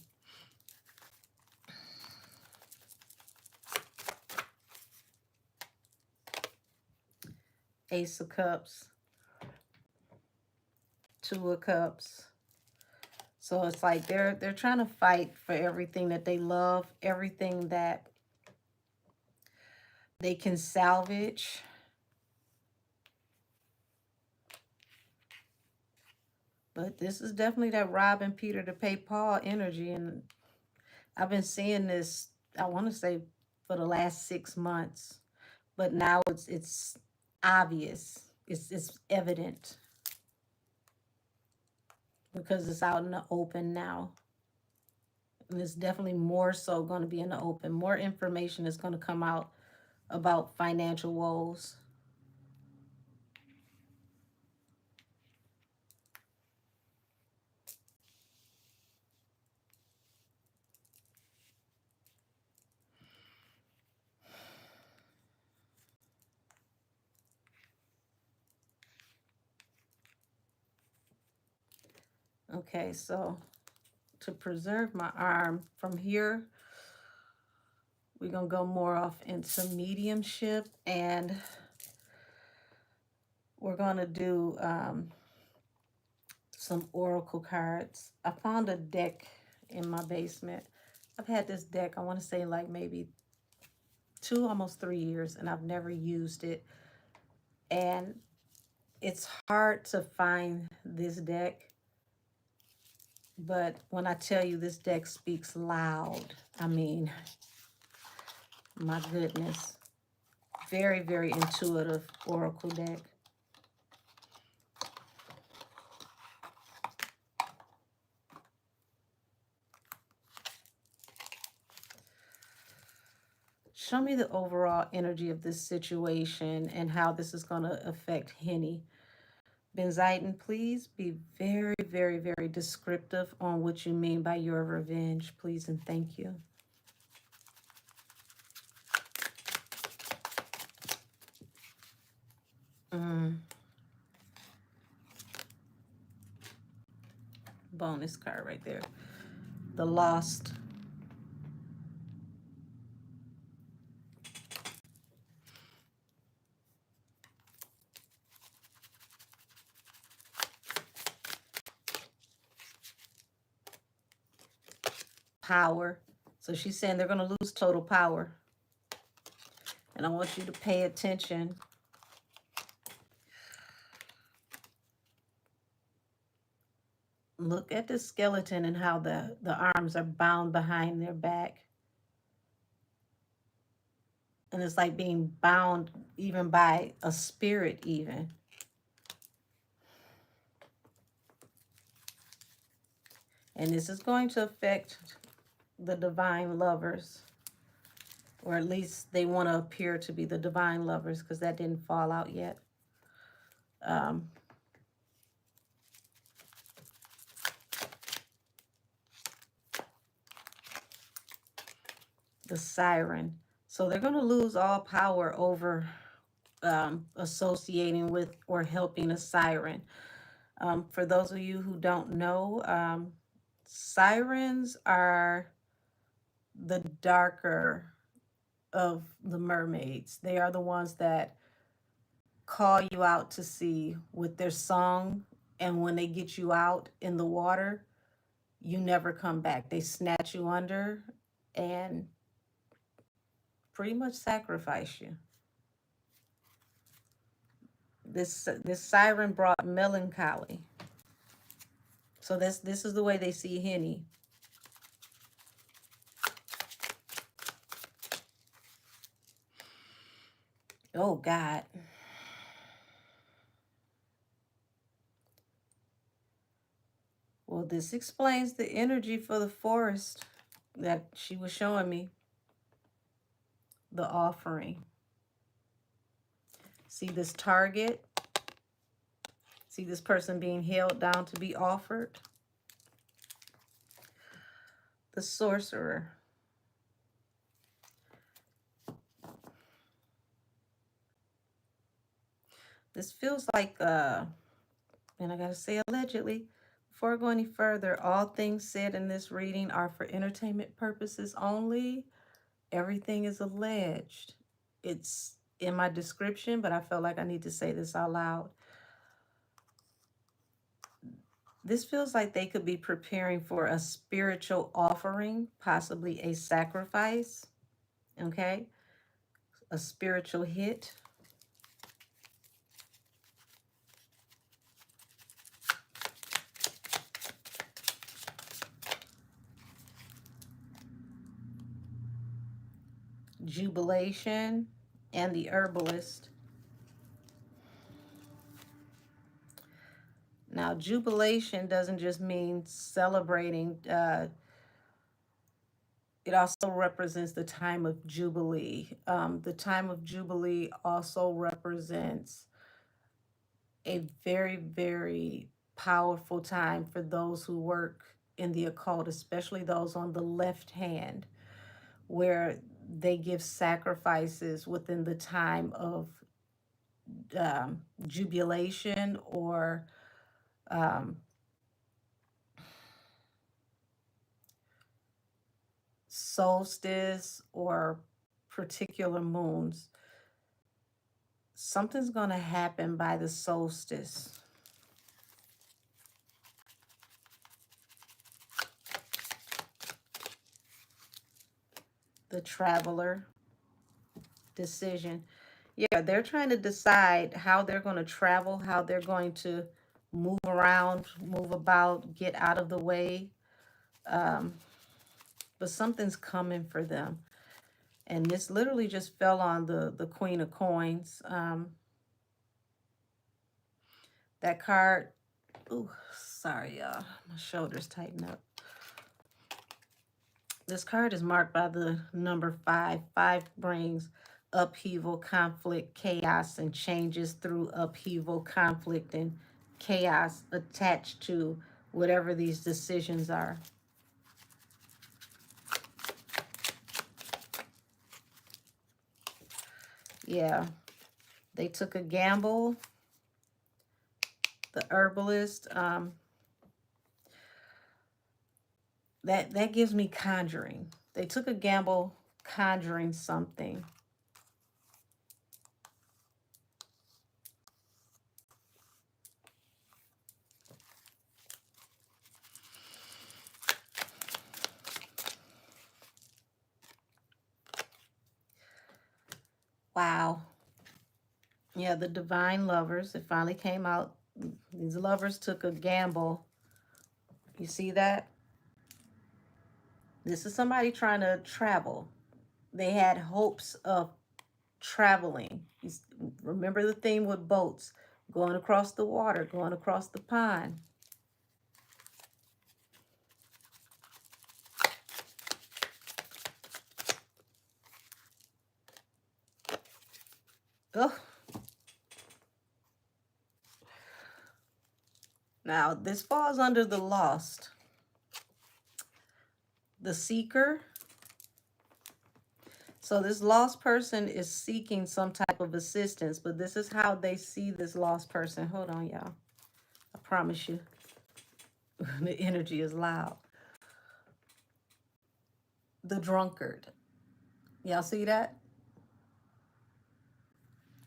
Ace of Cups, Two of Cups. So it's like they're trying to fight for everything that they love, everything that they can salvage. But this is definitely that robbing Peter to pay Paul energy. And I've been seeing this, I want to say, for the last 6 months. But now it's obvious. It's evident. Because it's out in the open now. And it's definitely more so going to be in the open. More information is going to come out about financial woes. Okay, so to preserve my arm from here, We're going to go more off into mediumship, and we're going to do some oracle cards. I found a deck in my basement. I've had this deck, I want to say like maybe 2, almost 3 years, and I've never used it. And it's hard to find this deck, but when I tell you this deck speaks loud, I mean, my goodness. Very, very intuitive oracle deck. Show me the overall energy of this situation and how this is going to affect Henny. Benzaiten, please be very, very, very descriptive on what you mean by your revenge, please and thank you. Bonus card right there. The Lost. Power. So she's saying they're going to lose total power. And I want you to pay attention. Look at the skeleton and how the arms are bound behind their back. And it's like being bound even by a spirit even. And this is going to affect the divine lovers. Or at least they want to appear to be the divine lovers, because that didn't fall out yet. The Siren. So they're going to lose all power over associating with or helping a siren. For those of you who don't know, sirens are the darker of the mermaids. They are the ones that call you out to sea with their song, and when they get you out in the water, you never come back. They snatch you under and pretty much sacrifice you. This siren brought melancholy. So this is the way they see Henny. Oh God. Well, this explains the energy for the forest that she was showing me. The offering. See this target? See this person being held down to be offered? The sorcerer. This feels like, and I gotta say allegedly, before I go any further, all things said in this reading are for entertainment purposes only. Everything is alleged. It's in my description, but I felt like I need to say this out loud. This feels like they could be preparing for a spiritual offering, possibly a sacrifice, okay? A spiritual hit. Jubilation and the herbalist. Now, jubilation doesn't just mean celebrating. It also represents the time of Jubilee. The time of Jubilee also represents a very, very powerful time for those who work in the occult, especially those on the left hand, where they give sacrifices within the time of jubilation or solstice or particular moons. Something's going to happen by the solstice. The traveler decision. Yeah, they're trying to decide how they're going to travel, how they're going to move around, move about, get out of the way. Um, but something's coming for them. And this literally just fell on the Queen of Coins. That card, ooh, sorry, y'all. My shoulders tighten up. This card is marked by the number 5. 5 brings upheaval, conflict, chaos, and changes through upheaval, conflict, and chaos attached to whatever these decisions are. Yeah, they took a gamble. The herbalist, that gives me conjuring. They took a gamble conjuring something. Wow. Yeah, the divine lovers. It finally came out. These lovers took a gamble. You see that? This is somebody trying to travel. They had hopes of traveling. Remember the theme with boats, going across the water, going across the pond. Ugh. Now, this falls under the lost. The seeker. So this lost person is seeking some type of assistance, but this is how they see this lost person. Hold on, y'all. I promise you. The energy is loud. The drunkard. Y'all see that?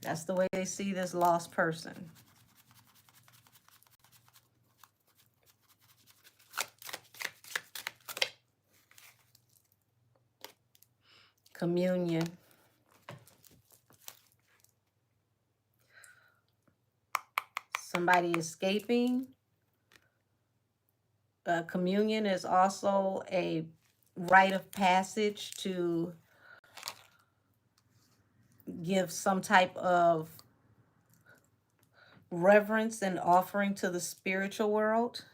That's the way they see this lost person. Communion. Somebody escaping. Communion is also a rite of passage to give some type of reverence and offering to the spiritual world.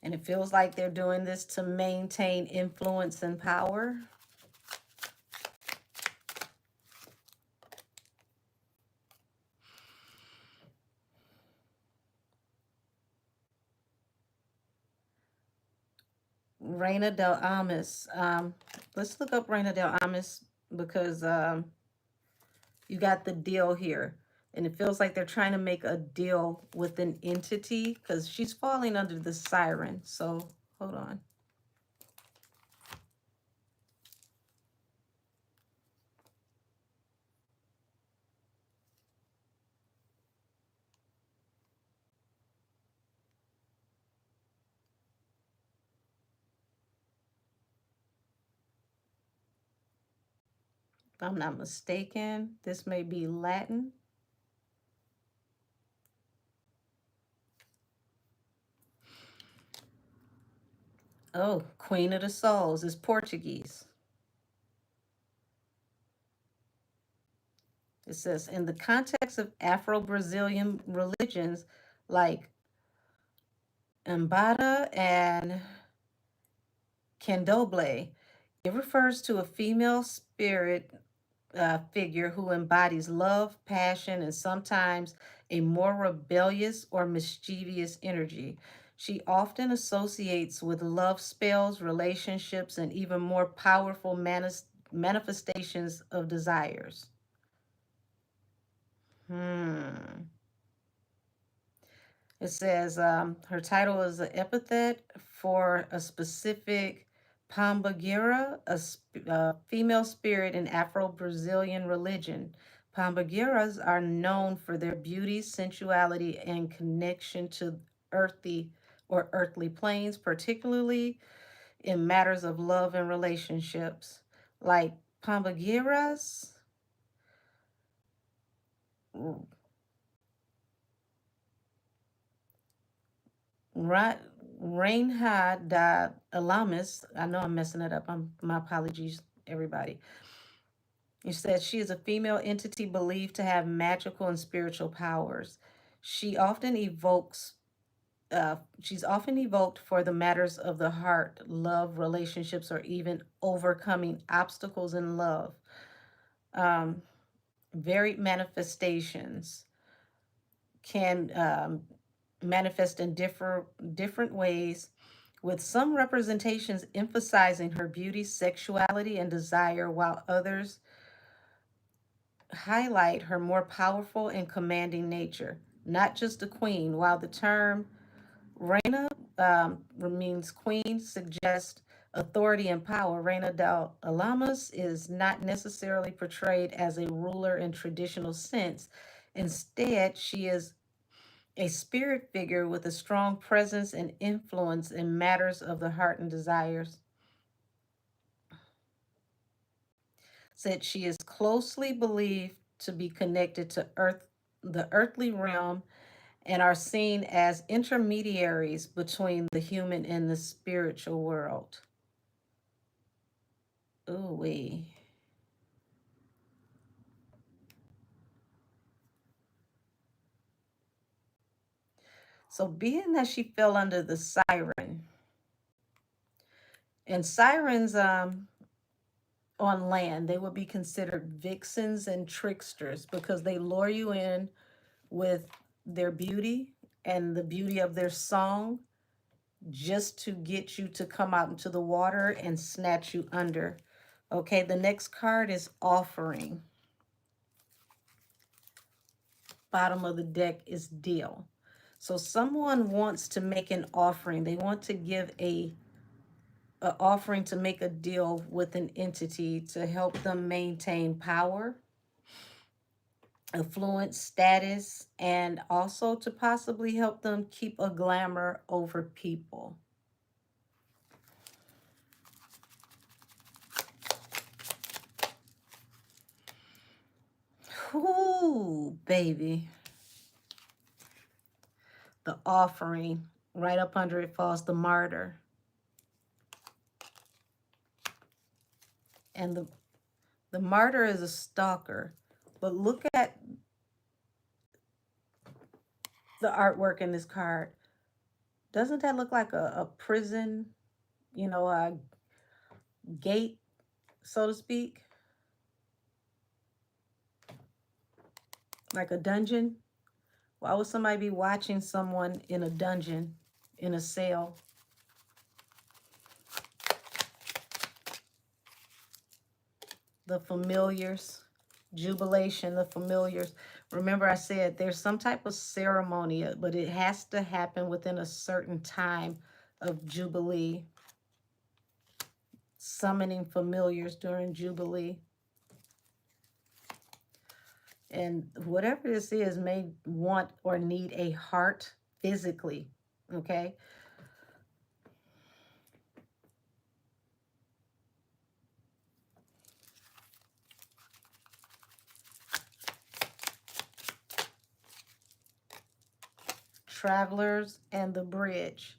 And it feels like they're doing this to maintain influence and power. Reina del Amis. Let's look up Reina del Amis because you got the deal here. And it feels like they're trying to make a deal with an entity because she's falling under the siren. So hold on. If I'm not mistaken, this may be Latin. Oh, Queen of the Souls is Portuguese. It says, in the context of Afro-Brazilian religions like Umbanda and Candomblé, it refers to a female spirit figure who embodies love, passion, and sometimes a more rebellious or mischievous energy. She often associates with love spells, relationships, and even more powerful manifestations of desires. It says her title is an epithet for a specific Pombagira, a female spirit in Afro-Brazilian religion. Pombagiras are known for their beauty, sensuality, and connection to earthy or earthly planes, particularly in matters of love and relationships. Like Pombagiras, Ra- Reinhard da Alamis, I know I'm messing it up. My apologies, everybody. It says she is a female entity believed to have magical and spiritual powers. She often evokes she's often evoked for the matters of the heart, love, relationships, or even overcoming obstacles in love. Um, Varied manifestations can manifest in different ways, with some representations emphasizing her beauty, sexuality, and desire, while others highlight her more powerful and commanding nature. Not just a queen, while the term Reina means queen, suggests authority and power. Reina del Alamas is not necessarily portrayed as a ruler in traditional sense. Instead, she is a spirit figure with a strong presence and influence in matters of the heart and desires. Said she is closely believed to be connected to the earthly realm, and are seen as intermediaries between the human and the spiritual world. Ooh wee. So being that she fell under the siren, and sirens on land, they would be considered vixens and tricksters because they lure you in with their beauty and the beauty of their song just to get you to come out into the water and snatch you under. Okay, the next card is offering. Bottom of the deck is deal. So someone wants to make an offering. They want to give a offering to make a deal with an entity to help them maintain power, affluence, status, and also to possibly help them keep a glamour over people. Ooh, baby. The offering. Right up under it falls the martyr. And the martyr is a stalker. But look at the artwork in this card. Doesn't that look like a prison, a gate, so to speak? Like a dungeon? Why would somebody be watching someone in a dungeon, in a cell? The familiars, jubilation, the familiars. Remember I said there's some type of ceremony, but it has to happen within a certain time of Jubilee. Summoning familiars during Jubilee. And whatever this is may want or need a heart physically, okay? Travelers and the bridge.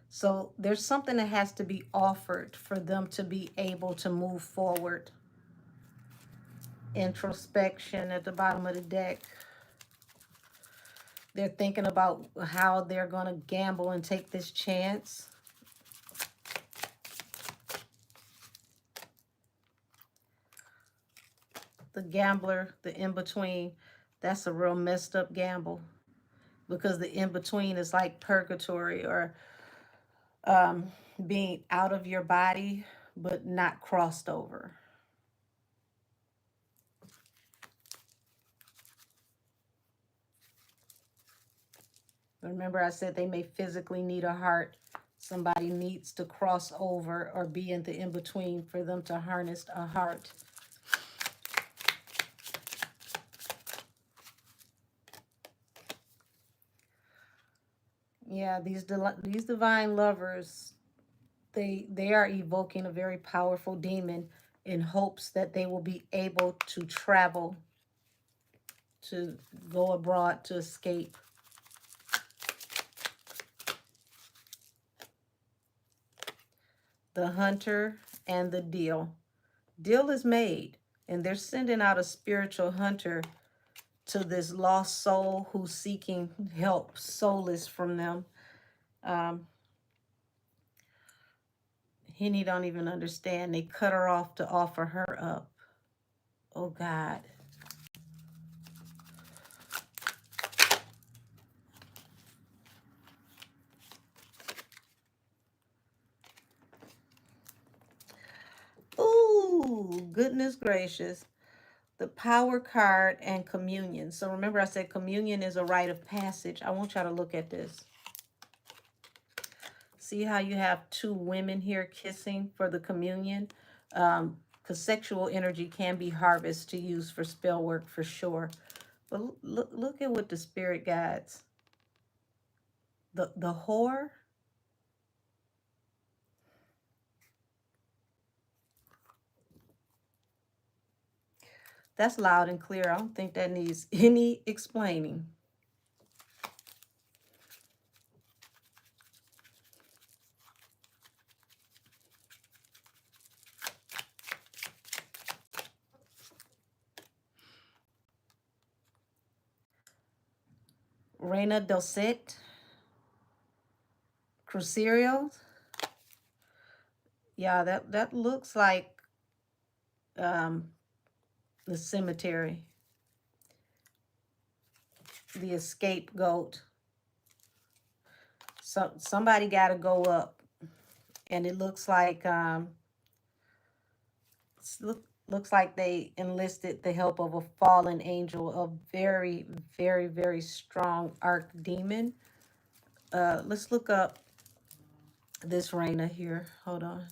So there's something that has to be offered for them to be able to move forward. Introspection at the bottom of the deck. They're thinking about how they're going to gamble and take this chance. The gambler, the in-between, that's a real messed up gamble, because the in-between is like purgatory, or being out of your body but not crossed over. Remember, I said they may physically need a heart. Somebody needs to cross over or be in the in-between for them to harness a heart. Yeah, these divine lovers, they are evoking a very powerful demon in hopes that they will be able to travel, to go abroad, to escape. The hunter and the deal. Deal is made, and they're sending out a spiritual hunter to this lost soul who's seeking help, solace from them. Um, Henny don't even understand. They cut her off to offer her up. Oh God. Ooh, goodness gracious. The power card and communion. So remember I said communion is a rite of passage. I want y'all to look at this. See how you have two women here kissing for the communion? Because sexual energy can be harvested to use for spell work for sure. But look at what the spirit guides. The whore. That's loud and clear. I don't think that needs any explaining. Reina Dulcet, Crucerio. Yeah, that looks like um, the cemetery, the scapegoat. So somebody got to go up, and it looks like looks like they enlisted the help of a fallen angel, a very, very, very strong archdemon. Let's look up this Reina here. Hold on.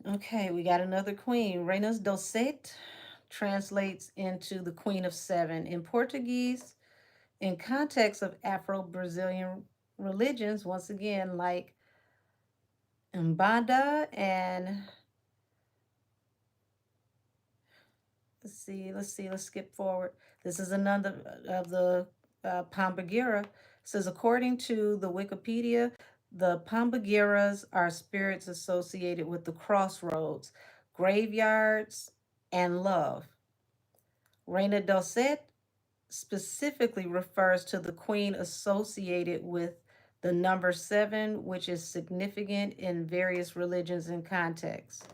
Okay, we got another queen. Reinas Dulcet translates into the Queen of Seven. In Portuguese, in context of Afro-Brazilian religions, once again, like Umbanda and let's skip forward. This is another of the Pombagira. It says, according to the Wikipedia, the Pombagiras are spirits associated with the crossroads, graveyards, and love. Reina Dulcet specifically refers to the queen associated with the number seven, which is significant in various religions and contexts.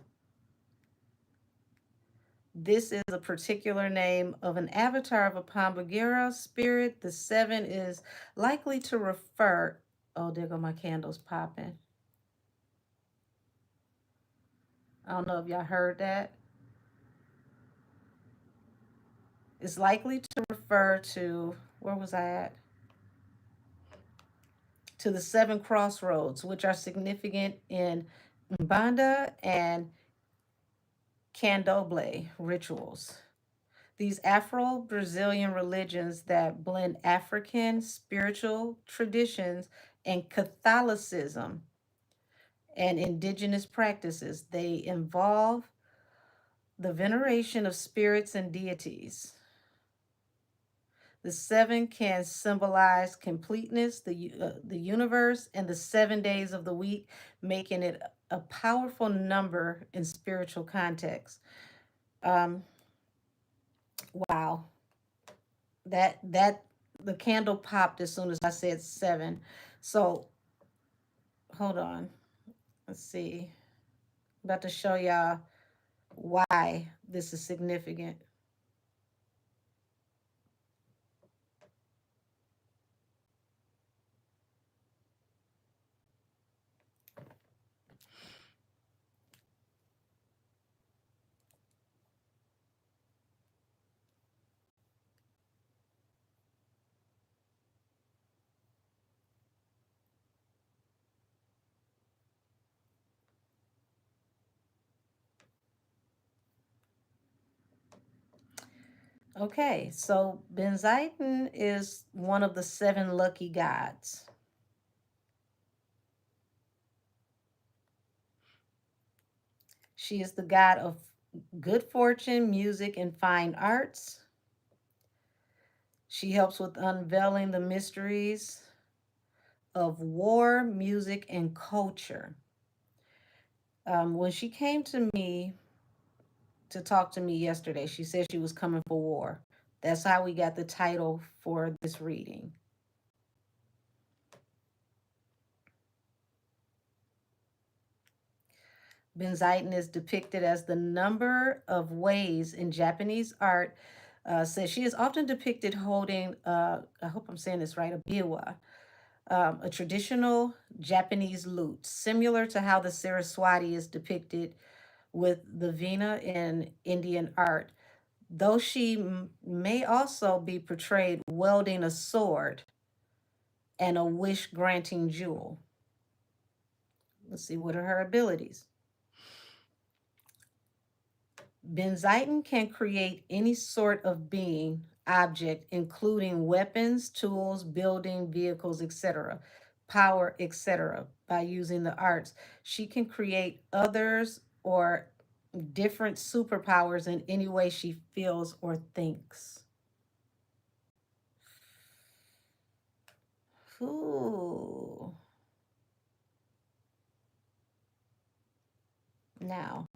This is a particular name of an avatar of a Pombagira spirit. The seven is likely to refer, oh, there go my candles popping. I don't know if y'all heard that. It's likely to refer to, where was I at? To the seven crossroads, which are significant in Mbanda and Candomblé rituals. These Afro-Brazilian religions that blend African spiritual traditions and Catholicism and indigenous practices. They involve the veneration of spirits and deities. The seven can symbolize completeness, the universe, and the 7 days of the week, making it a powerful number in spiritual context. Um, wow, that the candle popped as soon as I said seven. So hold on, let's see. I'm about to show y'all why this is significant. Okay, so Benzaiten is one of the seven lucky gods. She is the god of good fortune, music, and fine arts. She helps with unveiling the mysteries of war, music, and culture. When she came to me to talk to me yesterday, she said she was coming for war. That's how we got the title for this reading. Benzaiten is depicted as the number of ways in Japanese art. Says she is often depicted holding, I hope I'm saying this right, a biwa, a traditional Japanese lute, similar to how the Saraswati is depicted with the Veena in Indian art. Though she may also be portrayed wielding a sword and a wish granting jewel. Let's see, what are her abilities? Benzaiten can create any sort of being, object, including weapons, tools, building, vehicles, etc., power, etc., by using the arts. She can create others or different superpowers in any way she feels or thinks. Ooh. Now,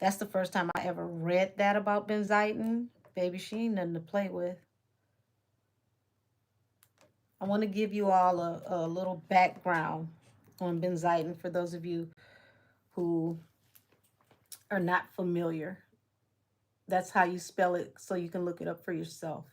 that's the first time I ever read that about Benzaiten. Baby, she ain't nothing to play with. I want to give you all a little background on Benzaiten for those of you who are not familiar. That's how you spell it, so you can look it up for yourself.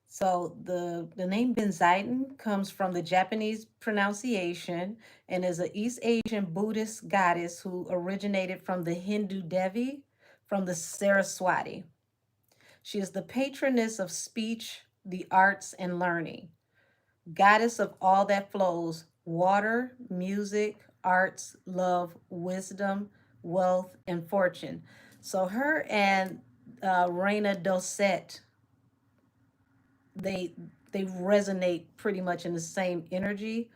So the name Benzaiten comes from the Japanese pronunciation and is an East Asian Buddhist goddess who originated from the Hindu Devi from the Saraswati. She is the patroness of speech, the arts, and learning, goddess of all that flows, water, music, arts, love, wisdom, wealth, and fortune. So her and Reina Doset, they they resonate pretty much in the same energy.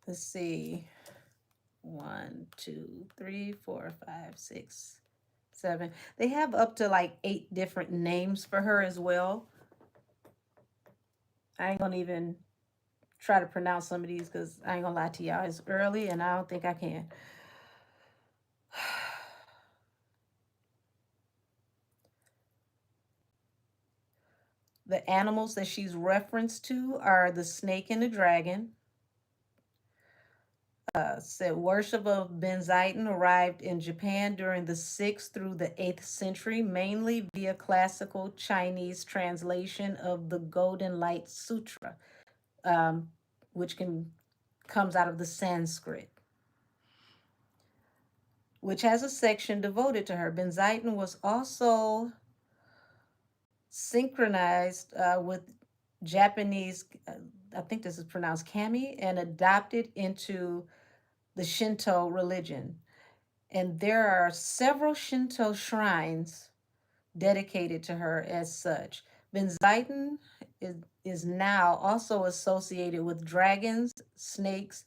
Let's see. One, two, three, four, five, six, seven. They have up to like eight different names for her as well. I ain't gonna even try to pronounce some of these because I ain't gonna lie to y'all. It's early and I don't think I can. The animals that she's referenced to are the snake and the dragon. Said worship of Benzaiten arrived in Japan during the 6th through the 8th century, mainly via classical Chinese translation of the Golden Light Sutra, um, which comes out of the Sanskrit, which has a section devoted to her. Benzaiten was also synchronized with Japanese, I think this is pronounced kami, and adopted into the Shinto religion. And there are several Shinto shrines dedicated to her as such. Benzaiten is now also associated with dragons, snakes,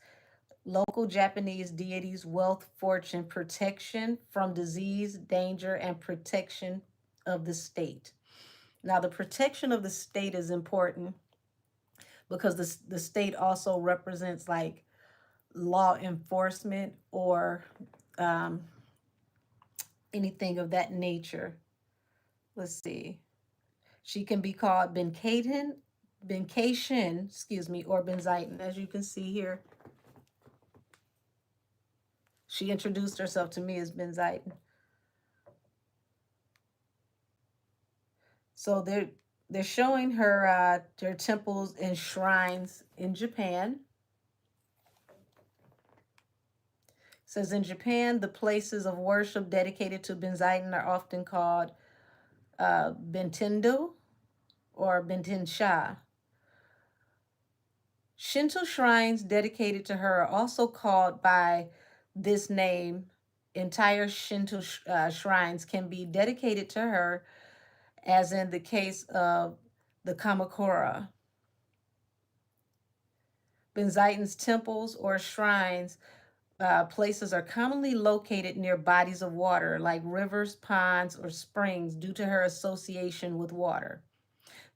local Japanese deities, wealth, fortune, protection from disease, danger, and protection of the state. Now, the protection of the state is important because the state also represents like law enforcement or um, anything of that nature. Let's see. She can be called Benkation, excuse me, or Benzaitin. As you can see here, she introduced herself to me as Benzaitin. So they're showing her temples and shrines in Japan. It says in Japan, the places of worship dedicated to Benzaitin are often called Bentendo or Bentensha. Shinto shrines dedicated to her are also called by this name. Entire Shinto shrines can be dedicated to her, as in the case of the Kamakura. Benzaitin's temples or shrines places are commonly located near bodies of water like rivers, ponds, or springs due to her association with water.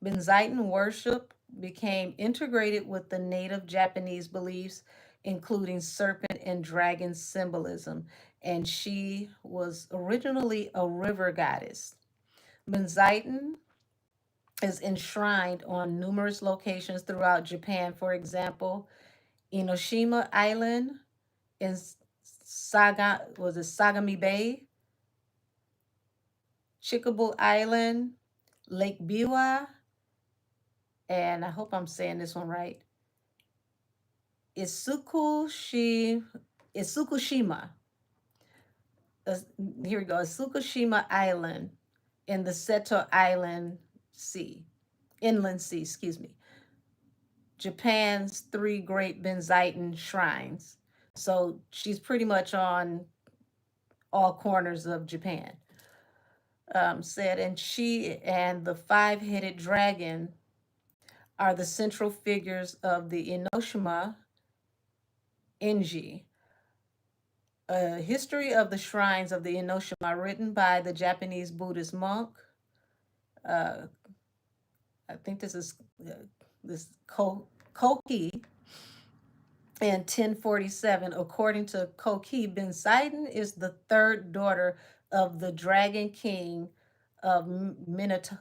Benzaitin worship became integrated with the native Japanese beliefs, including serpent and dragon symbolism, and she was originally a river goddess. Benzaitin is enshrined on numerous locations throughout Japan. For example, Enoshima Island in Sagami Bay, Chikubu Island, Lake Biwa, and I hope I'm saying this one right, Isukushi, Isukushima. Uh, Here we go. Isukushima Island in the Seto Island Sea, Inland Sea, excuse me. Japan's three great Benzaitin shrines. So she's pretty much on all corners of Japan. Said, and she and the five-headed dragon are the central figures of the Enoshima Enji, a history of the shrines of the Enoshima, written by the Japanese Buddhist monk. Uh, I think this is this Koki in 1047. According to Koki, Benzaitin is the third daughter of the Dragon King of Minato.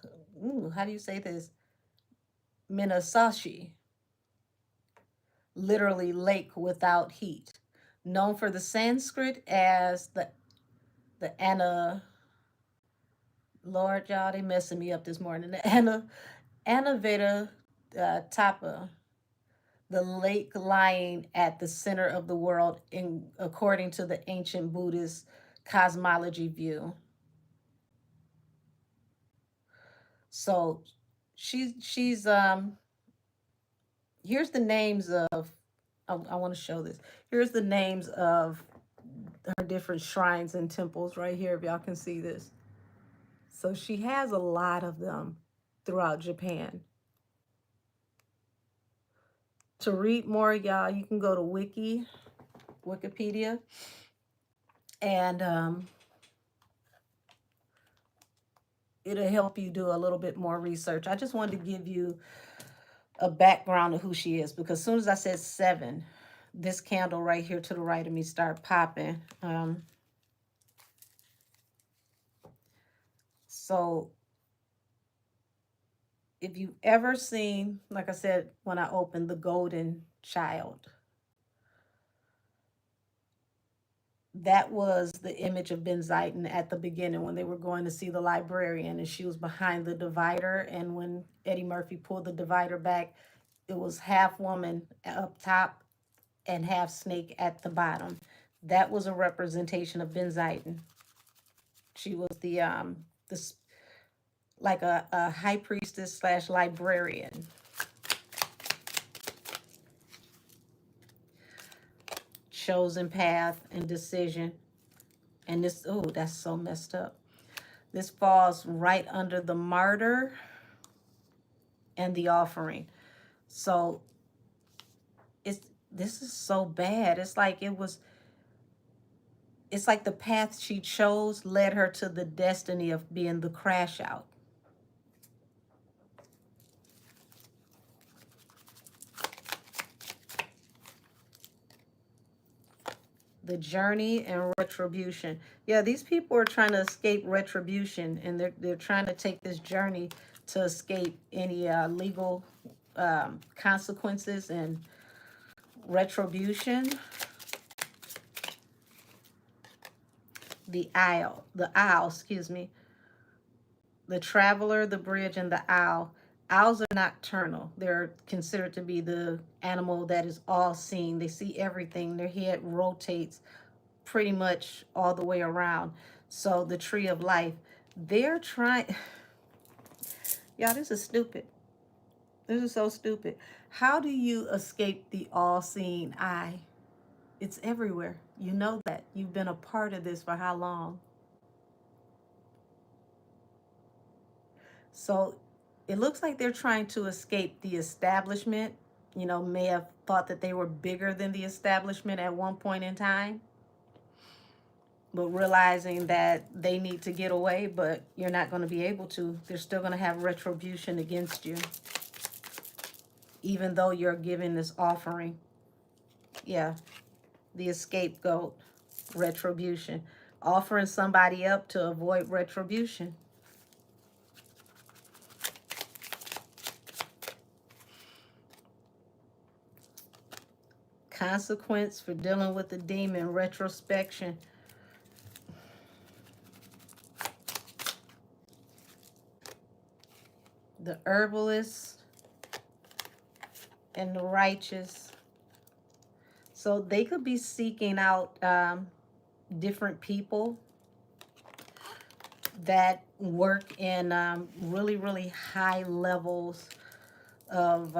How do you say this? Minasashi, literally lake without heat, known for the Sanskrit as the Anna. Lord, y'all, they messing me up this morning. The Anaveda Tapa, the lake lying at the center of the world, in according to the ancient Buddhist cosmology view. So she's here's the names of I want to show this. Here's the names of her different shrines and temples right here, if y'all can see this. So she has a lot of them throughout Japan. To read more, y'all, you can go to Wikipedia, and it'll help you do a little bit more research. I just wanted to give you a background of who she is, because as soon as I said 7, this candle right here to the right of me started popping. So if you've ever seen, like I said when I opened, the Golden Child, that was the image of Benzaitin at the beginning when they were going to see the librarian, and she was behind the divider. And when Eddie Murphy pulled the divider back, it was half woman up top and half snake at the bottom. That was a representation of Benzaitin. She was this like a high priestess slash librarian. Chosen path and decision. And this, oh, that's so messed up. This falls right under the martyr and the offering. So this is so bad. It's like the path she chose led her to the destiny of being the crash out. The journey and retribution. Yeah, these people are trying to escape retribution, and they're trying to take this journey to escape any legal consequences and retribution. The owl, excuse me. The traveler, the bridge, and the owl. Owls are nocturnal. They're considered to be the animal that is all seeing. They see everything. Their head rotates pretty much all the way around. So the tree of life, they're trying. Y'all, this is stupid. This is so stupid. How do you escape the all-seeing eye? It's everywhere. You know that. You've been a part of this for how long? So it looks like they're trying to escape the establishment. You know, may have thought that they were bigger than the establishment at one point in time, but realizing that they need to get away, but you're not going to be able to. They're still going to have retribution against you, even though you're giving this offering. Yeah, the scapegoat, retribution. Offering somebody up to avoid retribution. Consequence for dealing with the demon, retrospection. The herbalist and the righteous. So they could be seeking out different people that work in really, really high levels of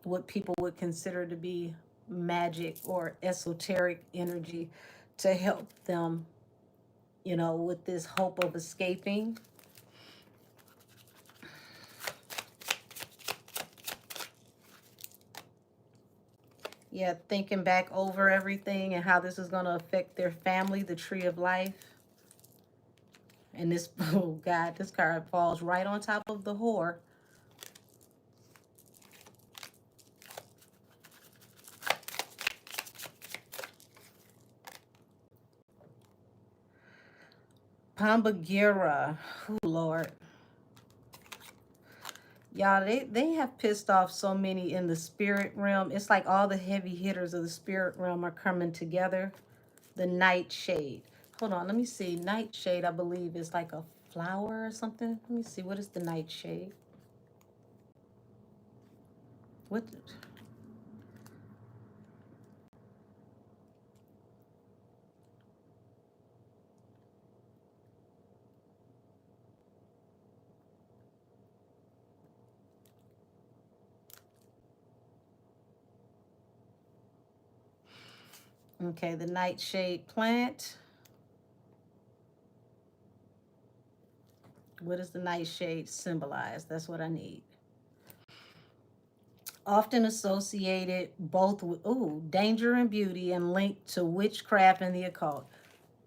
what people would consider to be magic or esoteric energy to help them, you know, with this hope of escaping. Yeah, thinking back over everything and how this is going to affect their family, the tree of life. And this, oh God, this card falls right on top of the whore. Pambagira. Oh, Lord. Y'all, they have pissed off so many in the spirit realm. It's like all the heavy hitters of the spirit realm are coming together. The nightshade. Hold on, let me see. Nightshade, I believe, is like a flower or something. Let me see. What is the nightshade? What? Okay, the nightshade plant. What does the nightshade symbolize? That's what I need. Often associated both with, ooh, danger and beauty and linked to witchcraft and the occult.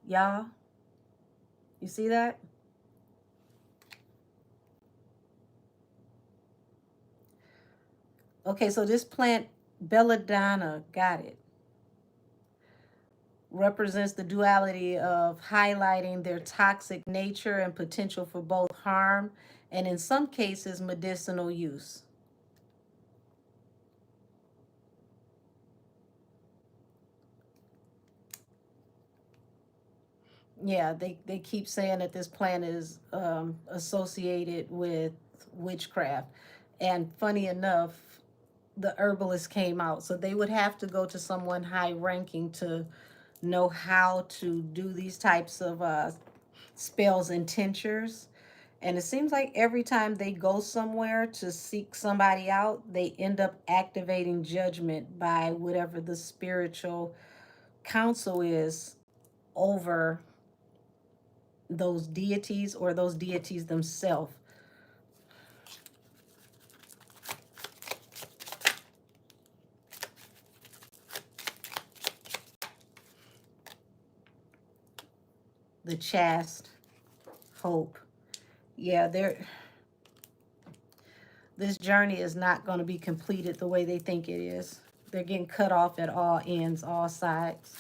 Y'all, you see that? Okay, so this plant, belladonna, got it, represents the duality of highlighting their toxic nature and potential for both harm and, in some cases, medicinal use. Yeah, they keep saying that this plant is associated with witchcraft. And funny enough, the herbalist came out. So they would have to go to someone high ranking to know how to do these types of spells and tinctures. And it seems like every time they go somewhere to seek somebody out, they end up activating judgment by whatever the spiritual council is over those deities or those deities themselves. The chaste hope. Yeah, this journey is not going to be completed the way they think it is. They're getting cut off at all ends, all sides.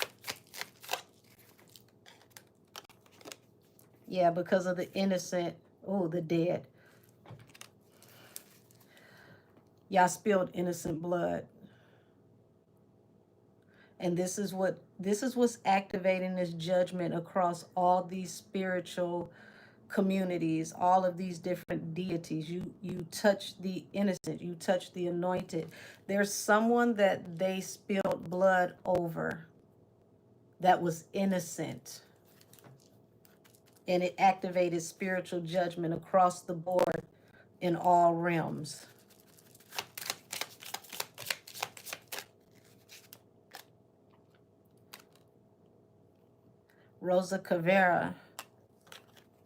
Yeah, because of the innocent. Oh, the dead. Y'all spilled innocent blood. And this is what's activating this judgment across all these spiritual communities, all of these different deities. You touch the innocent, you touch the anointed. There's someone that they spilled blood over that was innocent, and it activated spiritual judgment across the board in all realms. Rosa Cavera.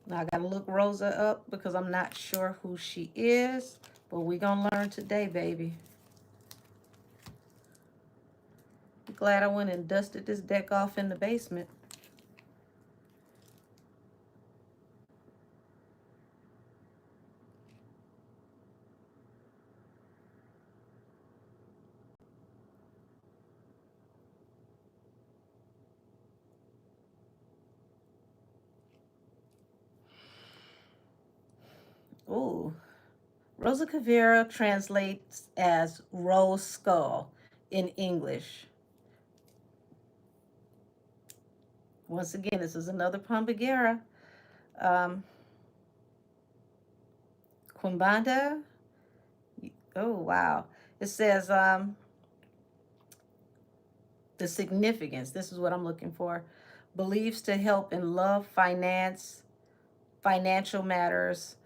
Now I gotta look Rosa up because I'm not sure who she is, but we gonna learn today, baby. I'm glad I went and dusted this deck off in the basement. Ooh. Rosa Cavera translates as rose skull in English. Once again, this is another Pombagira. Um, Quimbanda. Oh, wow. It says the significance. This is what I'm looking for. Believes to help in love, finance, financial matters,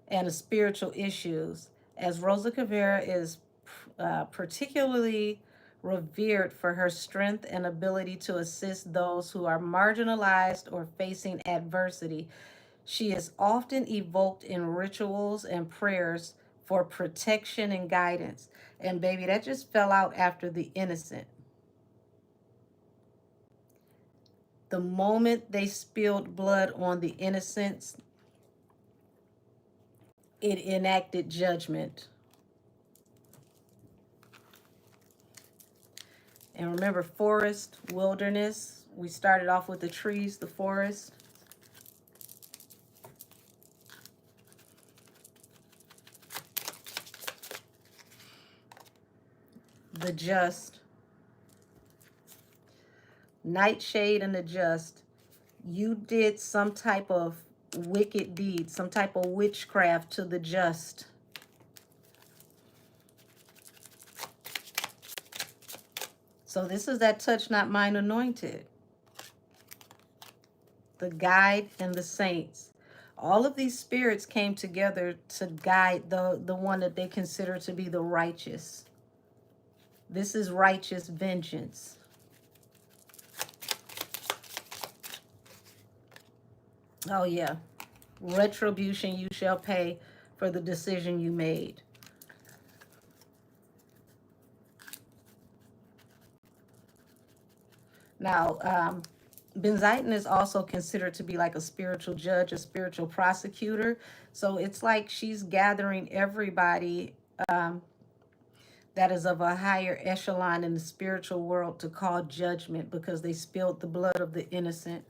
and spiritual issues. As Rosa Cavera is particularly revered for her strength and ability to assist those who are marginalized or facing adversity. She is often evoked in rituals and prayers for protection and guidance. And baby, that just fell out after the innocent. The moment they spilled blood on the innocents, it enacted judgment. And remember, forest, wilderness. We started off with the trees, the forest. The just. Nightshade and the just. You did some type of wicked deed, some type of witchcraft to the just. So this is that touch not mine anointed. The guide and the saints. All of these spirits came together to guide the one that they consider to be the righteous. This is righteous vengeance. Oh yeah. Retribution you shall pay for the decision you made. Now, Benzaitin is also considered to be like a spiritual judge, a spiritual prosecutor. So it's like she's gathering everybody that is of a higher echelon in the spiritual world to call judgment because they spilled the blood of the innocent.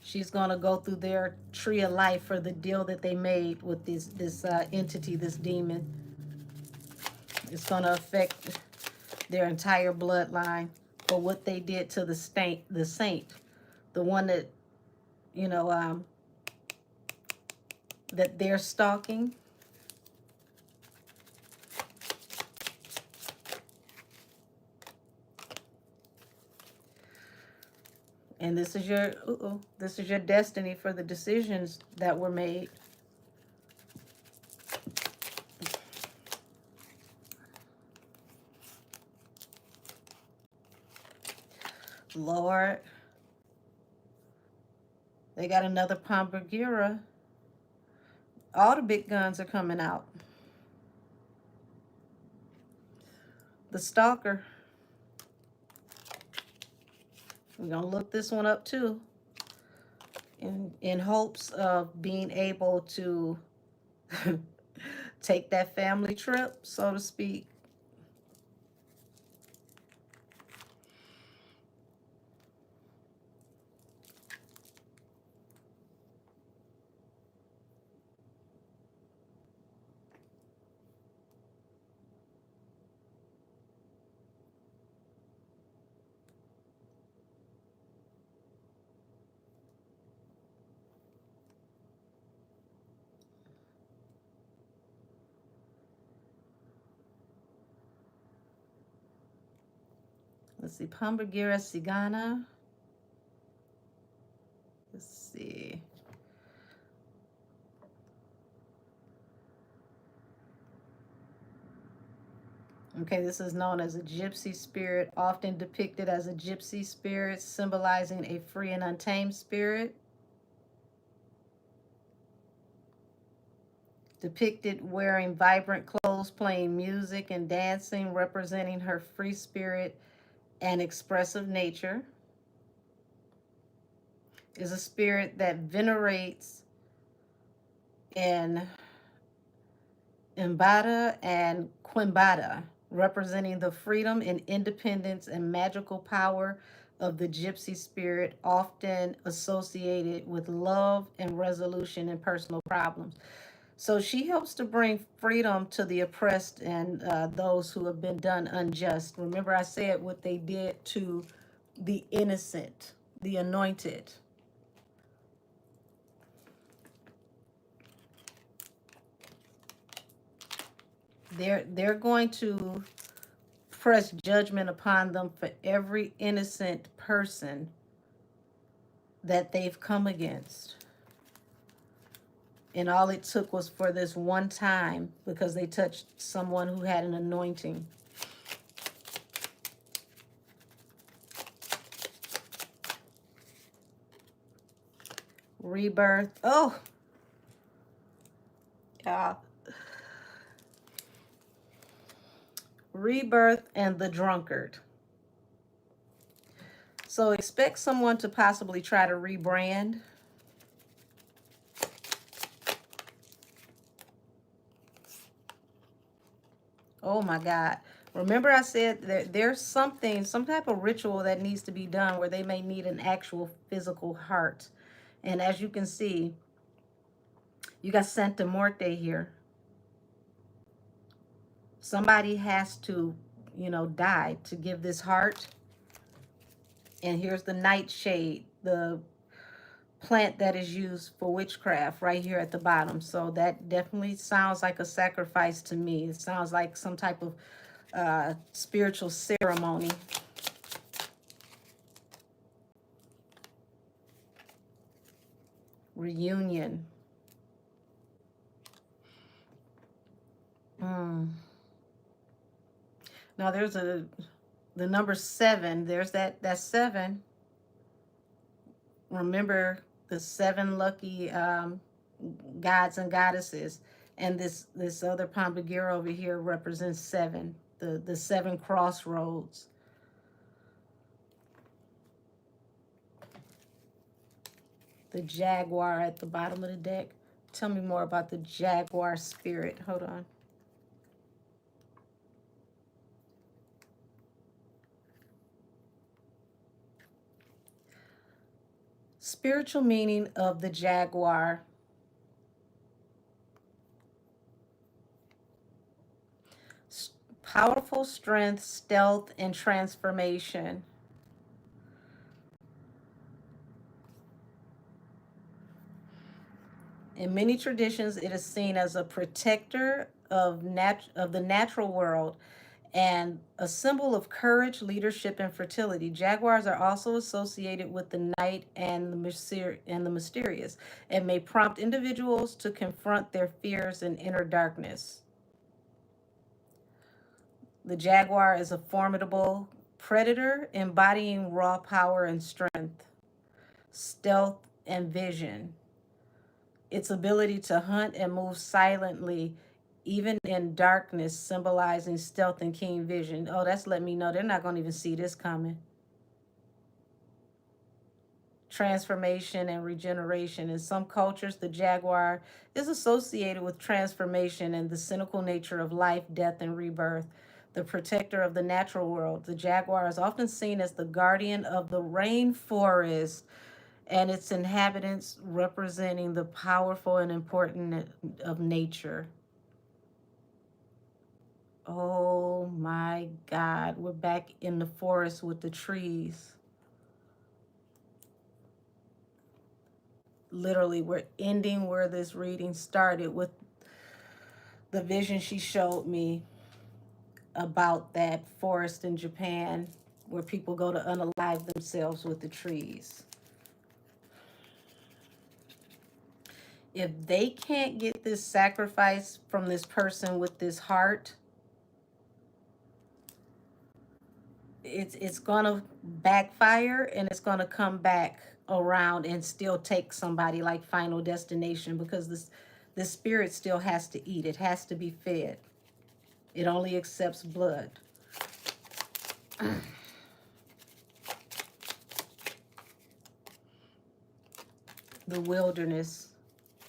She's going to go through their tree of life for the deal that they made with this entity, this demon. It's going to affect their entire bloodline for what they did to the saint, the one that, you know, that they're stalking. And this is your destiny for the decisions that were made. Lord, they got another Pombagira. All the big guns are coming out. The stalker. We're going to look this one up too. In hopes of being able to take that family trip, so to speak. let's see, Pambagira cigana. Let's see. Okay, this is known as a gypsy spirit, often depicted as a gypsy spirit, symbolizing a free and untamed spirit. Depicted wearing vibrant clothes, playing music and dancing, representing her free spirit and expressive nature. Is a spirit that venerates in Mbada and Quimbada, representing the freedom and independence and magical power of the gypsy spirit, often associated with love and resolution in personal problems. So she helps to bring freedom to the oppressed and those who have been done unjust. Remember, I said what they did to the innocent, the anointed. They're going to press judgment upon them for every innocent person that they've come against. And all it took was for this one time because they touched someone who had an anointing. Rebirth. Oh, yeah. Rebirth and the drunkard. So expect someone to possibly try to rebrand. Oh my God. Remember I said that there's something, some type of ritual that needs to be done where they may need an actual physical heart. And as you can see, you got Santa Muerte here. Somebody has to, die to give this heart. And here's the nightshade, the plant that is used for witchcraft right here at the bottom. So that definitely sounds like a sacrifice to me. It sounds like some type of spiritual ceremony. Reunion. Now there's the number 7. There's that 7. Remember the 7 lucky gods and goddesses, and this other Pambagira over here represents 7. The 7 crossroads. The jaguar at the bottom of the deck. Tell me more about the jaguar spirit. Hold on. Spiritual meaning of the jaguar. Powerful strength, stealth, and transformation. In many traditions, it is seen as a protector of the natural world and a symbol of courage, leadership, and fertility. Jaguars are also associated with the night and the mysterious, and may prompt individuals to confront their fears and inner darkness. The jaguar is a formidable predator, embodying raw power and strength, stealth, and vision. Its ability to hunt and move silently, even in darkness, symbolizing stealth and keen vision. Oh, that's letting me know they're not going to even see this coming. Transformation and regeneration. In some cultures, the jaguar is associated with transformation and the cynical nature of life, death, and rebirth. The protector of the natural world. The jaguar is often seen as the guardian of the rainforest and its inhabitants, representing the powerful and important of nature. Oh my God, we're back in the forest with the trees. Literally, we're ending where this reading started with the vision she showed me about that forest in Japan where people go to unalive themselves with the trees. If they can't get this sacrifice from this person with this heart, it's gonna backfire, and it's gonna come back around and still take somebody like Final Destination, because this spirit still has to eat. It has to be fed. It only accepts blood. The wilderness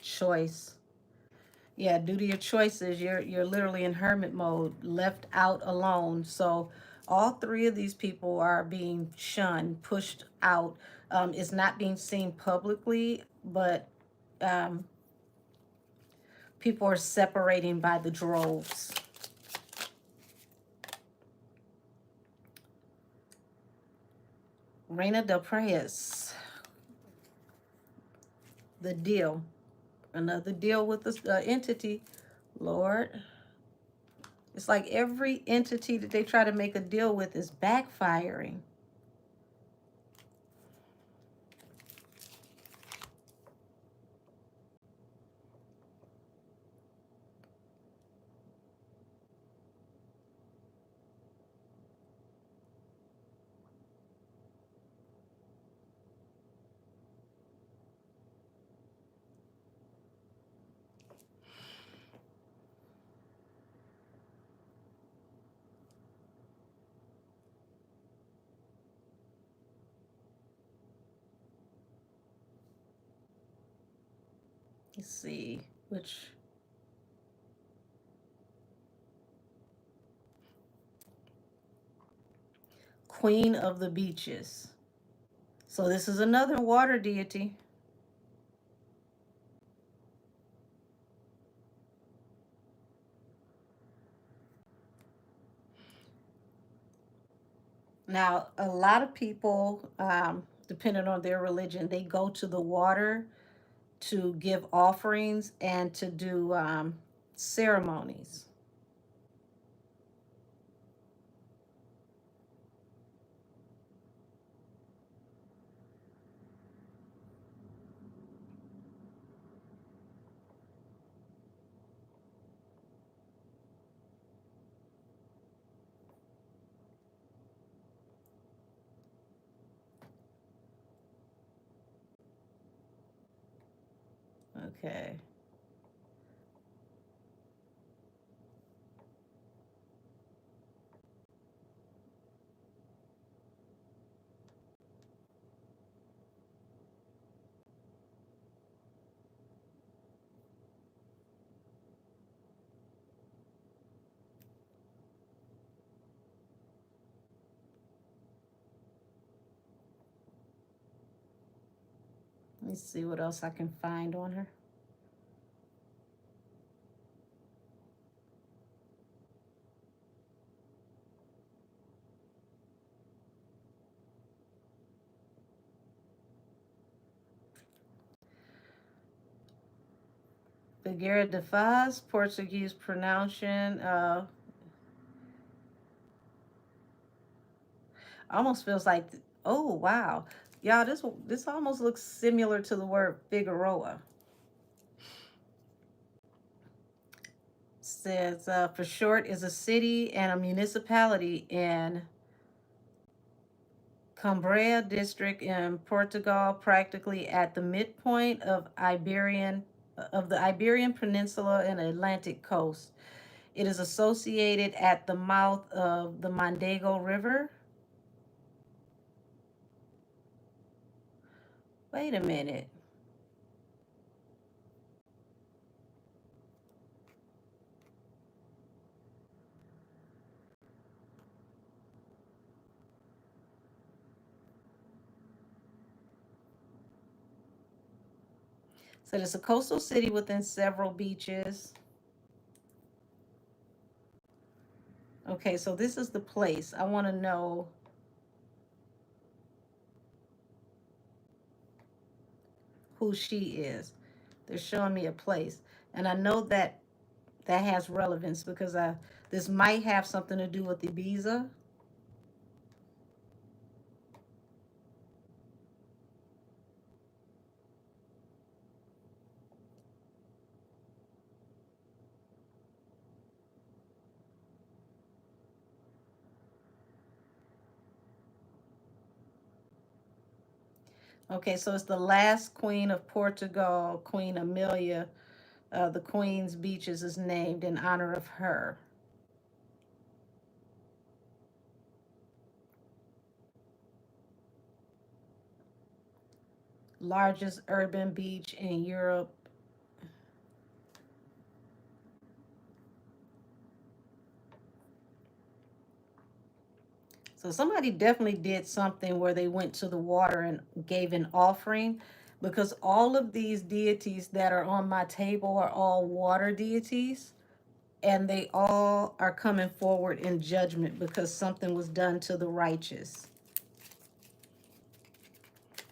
choice. Yeah, due to your choices, you're literally in hermit mode, left out alone. So all three of these people are being shunned, pushed out. It's not being seen publicly, but um, people are separating by the droves. Reina del Prez, the deal. Another deal with this entity. Lord, it's like every entity that they try to make a deal with is backfiring. Let's see which. Queen of the Beaches. So this is another water deity. Now, a lot of people, depending on their religion, they go to the water to give offerings and to do ceremonies. Okay. Let's see what else I can find on her. Figueira de Foz, Portuguese pronunciation. Almost feels like, oh wow, y'all, this almost looks similar to the word Figueroa. Says for short is a city and a municipality in Cambria district in Portugal, practically at the midpoint of the Iberian Peninsula and Atlantic coast. It is associated at the mouth of the Mondego River. Wait a minute. So it's a coastal city within several beaches. Okay, so this is the place. I want to know who she is. They're showing me a place. And I know that that has relevance because this might have something to do with Ibiza. Okay, so it's the last queen of Portugal, Queen Amelia. The Queen's Beaches is named in honor of her. Largest urban beach in Europe. So somebody definitely did something where they went to the water and gave an offering, because all of these deities that are on my table are all water deities, and they all are coming forward in judgment because something was done to the righteous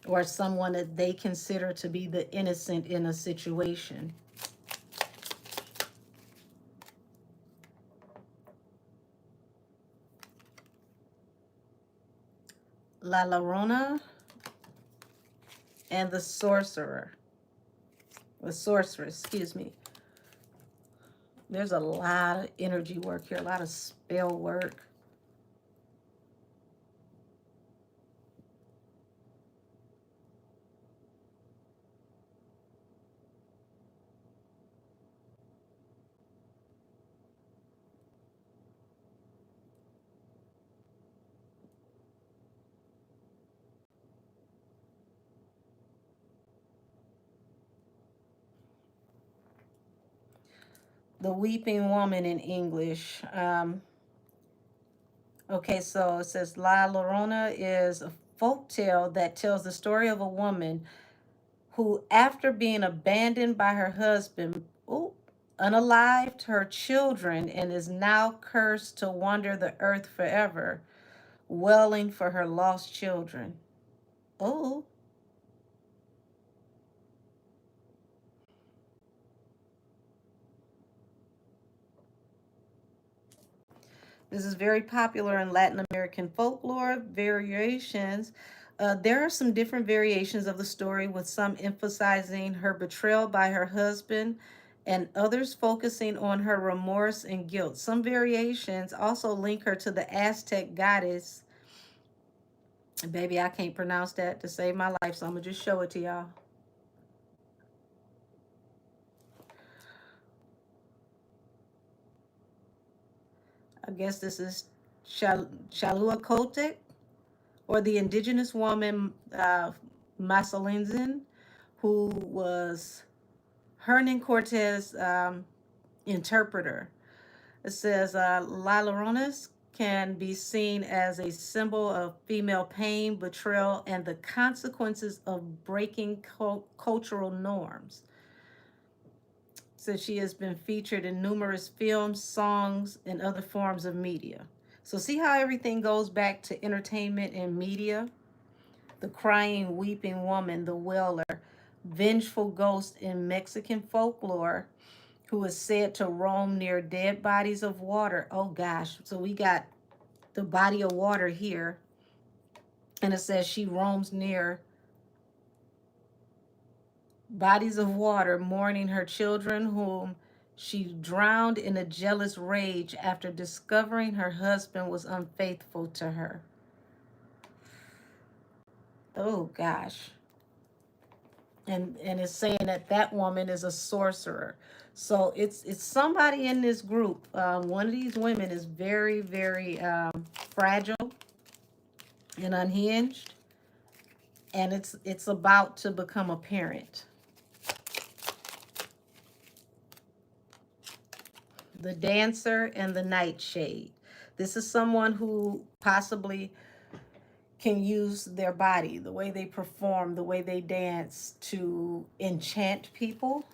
or someone that they consider to be the innocent in a situation. La Llorona and the sorcerer. The sorceress, excuse me. There's a lot of energy work here, a lot of spell work. The Weeping Woman in English. Okay, so it says La Llorona is a folk tale that tells the story of a woman who, after being abandoned by her husband, unalived her children, and is now cursed to wander the earth forever, wailing for her lost children. Oh, this is very popular in Latin American folklore. Variations. There are some different variations of the story, with some emphasizing her betrayal by her husband and others focusing on her remorse and guilt. Some variations also link her to the Aztec goddess. Baby, I can't pronounce that to save my life, so I'm going to just show it to y'all. I guess this is Chaluacote, or the indigenous woman Masalinzin, who was Hernan Cortez interpreter. It says La Lloronas can be seen as a symbol of female pain, betrayal, and the consequences of breaking cultural norms. So she has been featured in numerous films, songs, and other forms of media. So see how everything goes back to entertainment and media? The crying, weeping woman, the wailer, vengeful ghost in Mexican folklore, who is said to roam near dead bodies of water. Oh gosh, so we got the body of water here, and it says she roams near bodies of water, mourning her children whom she drowned in a jealous rage after discovering her husband was unfaithful to her. Oh gosh. And it's saying that that woman is a sorcerer. So it's somebody in this group. One of these women is very, very fragile and unhinged, and it's about to become apparent. The dancer and the nightshade. This is someone who possibly can use their body, the way they perform, the way they dance, to enchant people.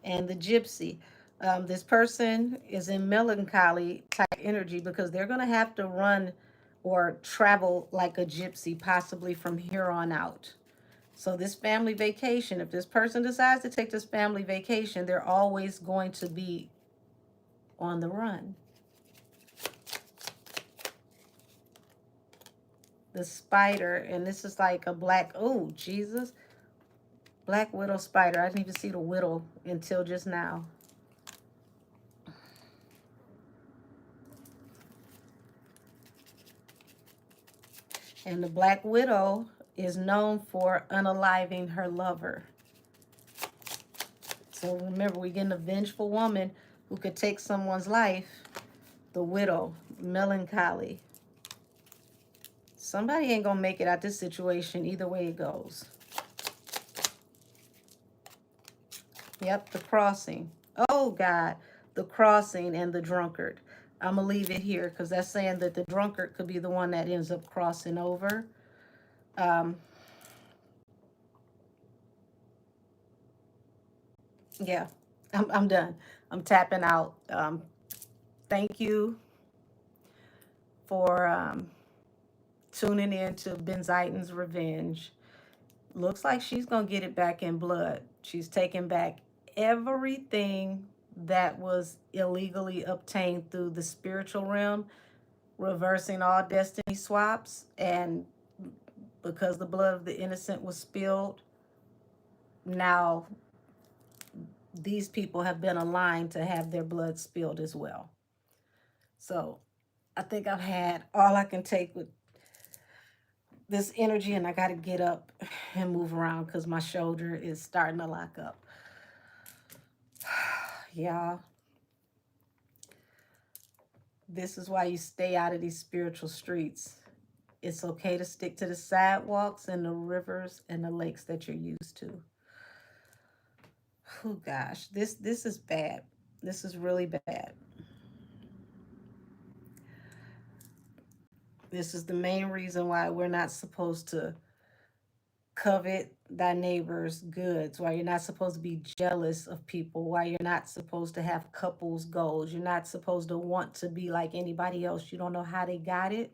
And the gypsy. This person is in melancholy type energy because they're going to have to run or travel like a gypsy, possibly from here on out. So this family vacation, if this person decides to take this family vacation, they're always going to be on the run. The spider, and this is like a black, oh, Jesus. Black widow spider. I didn't even see the widow until just now. And the Black Widow is known for unaliving her lover. So remember, we're getting a vengeful woman who could take someone's life. The widow, melancholy. Somebody ain't gonna make it out this situation either way it goes. Yep, the crossing. Oh God, the crossing and the drunkard. I'm gonna leave it here because that's saying that the drunkard could be the one that ends up crossing over. Yeah, I'm done. I'm tapping out. Thank you for tuning in to Benzaiten's Revenge. Looks like she's gonna get it back in blood. She's taking back everything that was illegally obtained through the spiritual realm, reversing all destiny swaps, and because the blood of the innocent was spilled, now these people have been aligned to have their blood spilled as well. So I think I've had all I can take with this energy, and I got to get up and move around because my shoulder is starting to lock up. Y'all, this is why you stay out of these spiritual streets. It's okay to stick to the sidewalks and the rivers and the lakes that you're used to. Oh gosh, this is bad. This is really bad. This is the main reason why we're not supposed to covet thy neighbor's goods, why you're not supposed to be jealous of people, why you're not supposed to have couples goals. You're not supposed to want to be like anybody else. You don't know how they got it,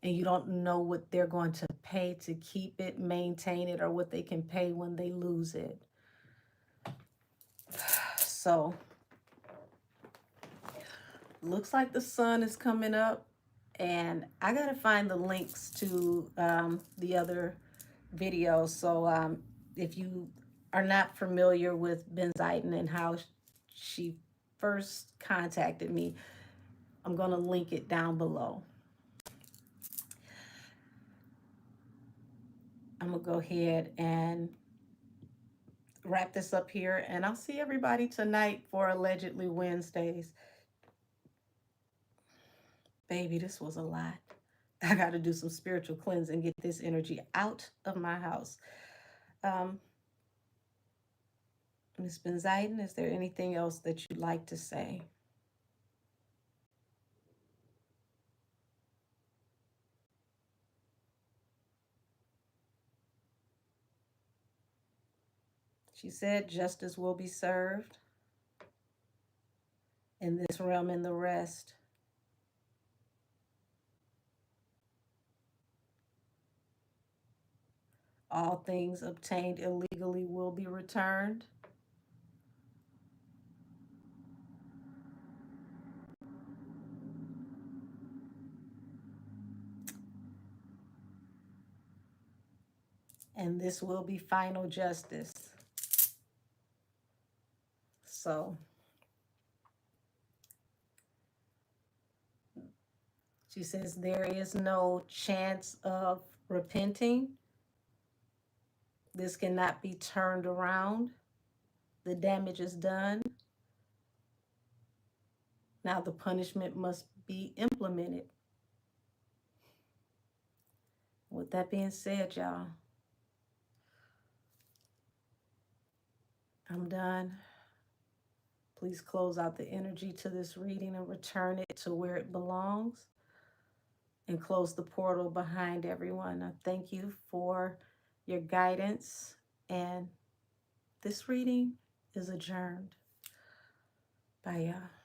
and you don't know what they're going to pay to keep it, maintain it, or what they can pay when they lose it. So looks like the sun is coming up, and I gotta find the links to the other videos. So if you are not familiar with Benzaiten and how she first contacted me, I'm gonna link it down below. I'm gonna go ahead and wrap this up here, and I'll see everybody tonight for Allegedly Wednesdays. Baby, this was a lot. I got to do some spiritual cleansing, get this energy out of my house. Ms. Benzaiten, is there anything else that you'd like to say? She said justice will be served in this realm and the rest. All things obtained illegally will be returned. And this will be final justice. So she says there is no chance of repenting. This cannot be turned around. The damage is done. Now the punishment must be implemented. With that being said, y'all, I'm done. Please close out the energy to this reading and return it to where it belongs, and close the portal behind everyone. I thank you for your guidance, and this reading is adjourned. Bye, y'all.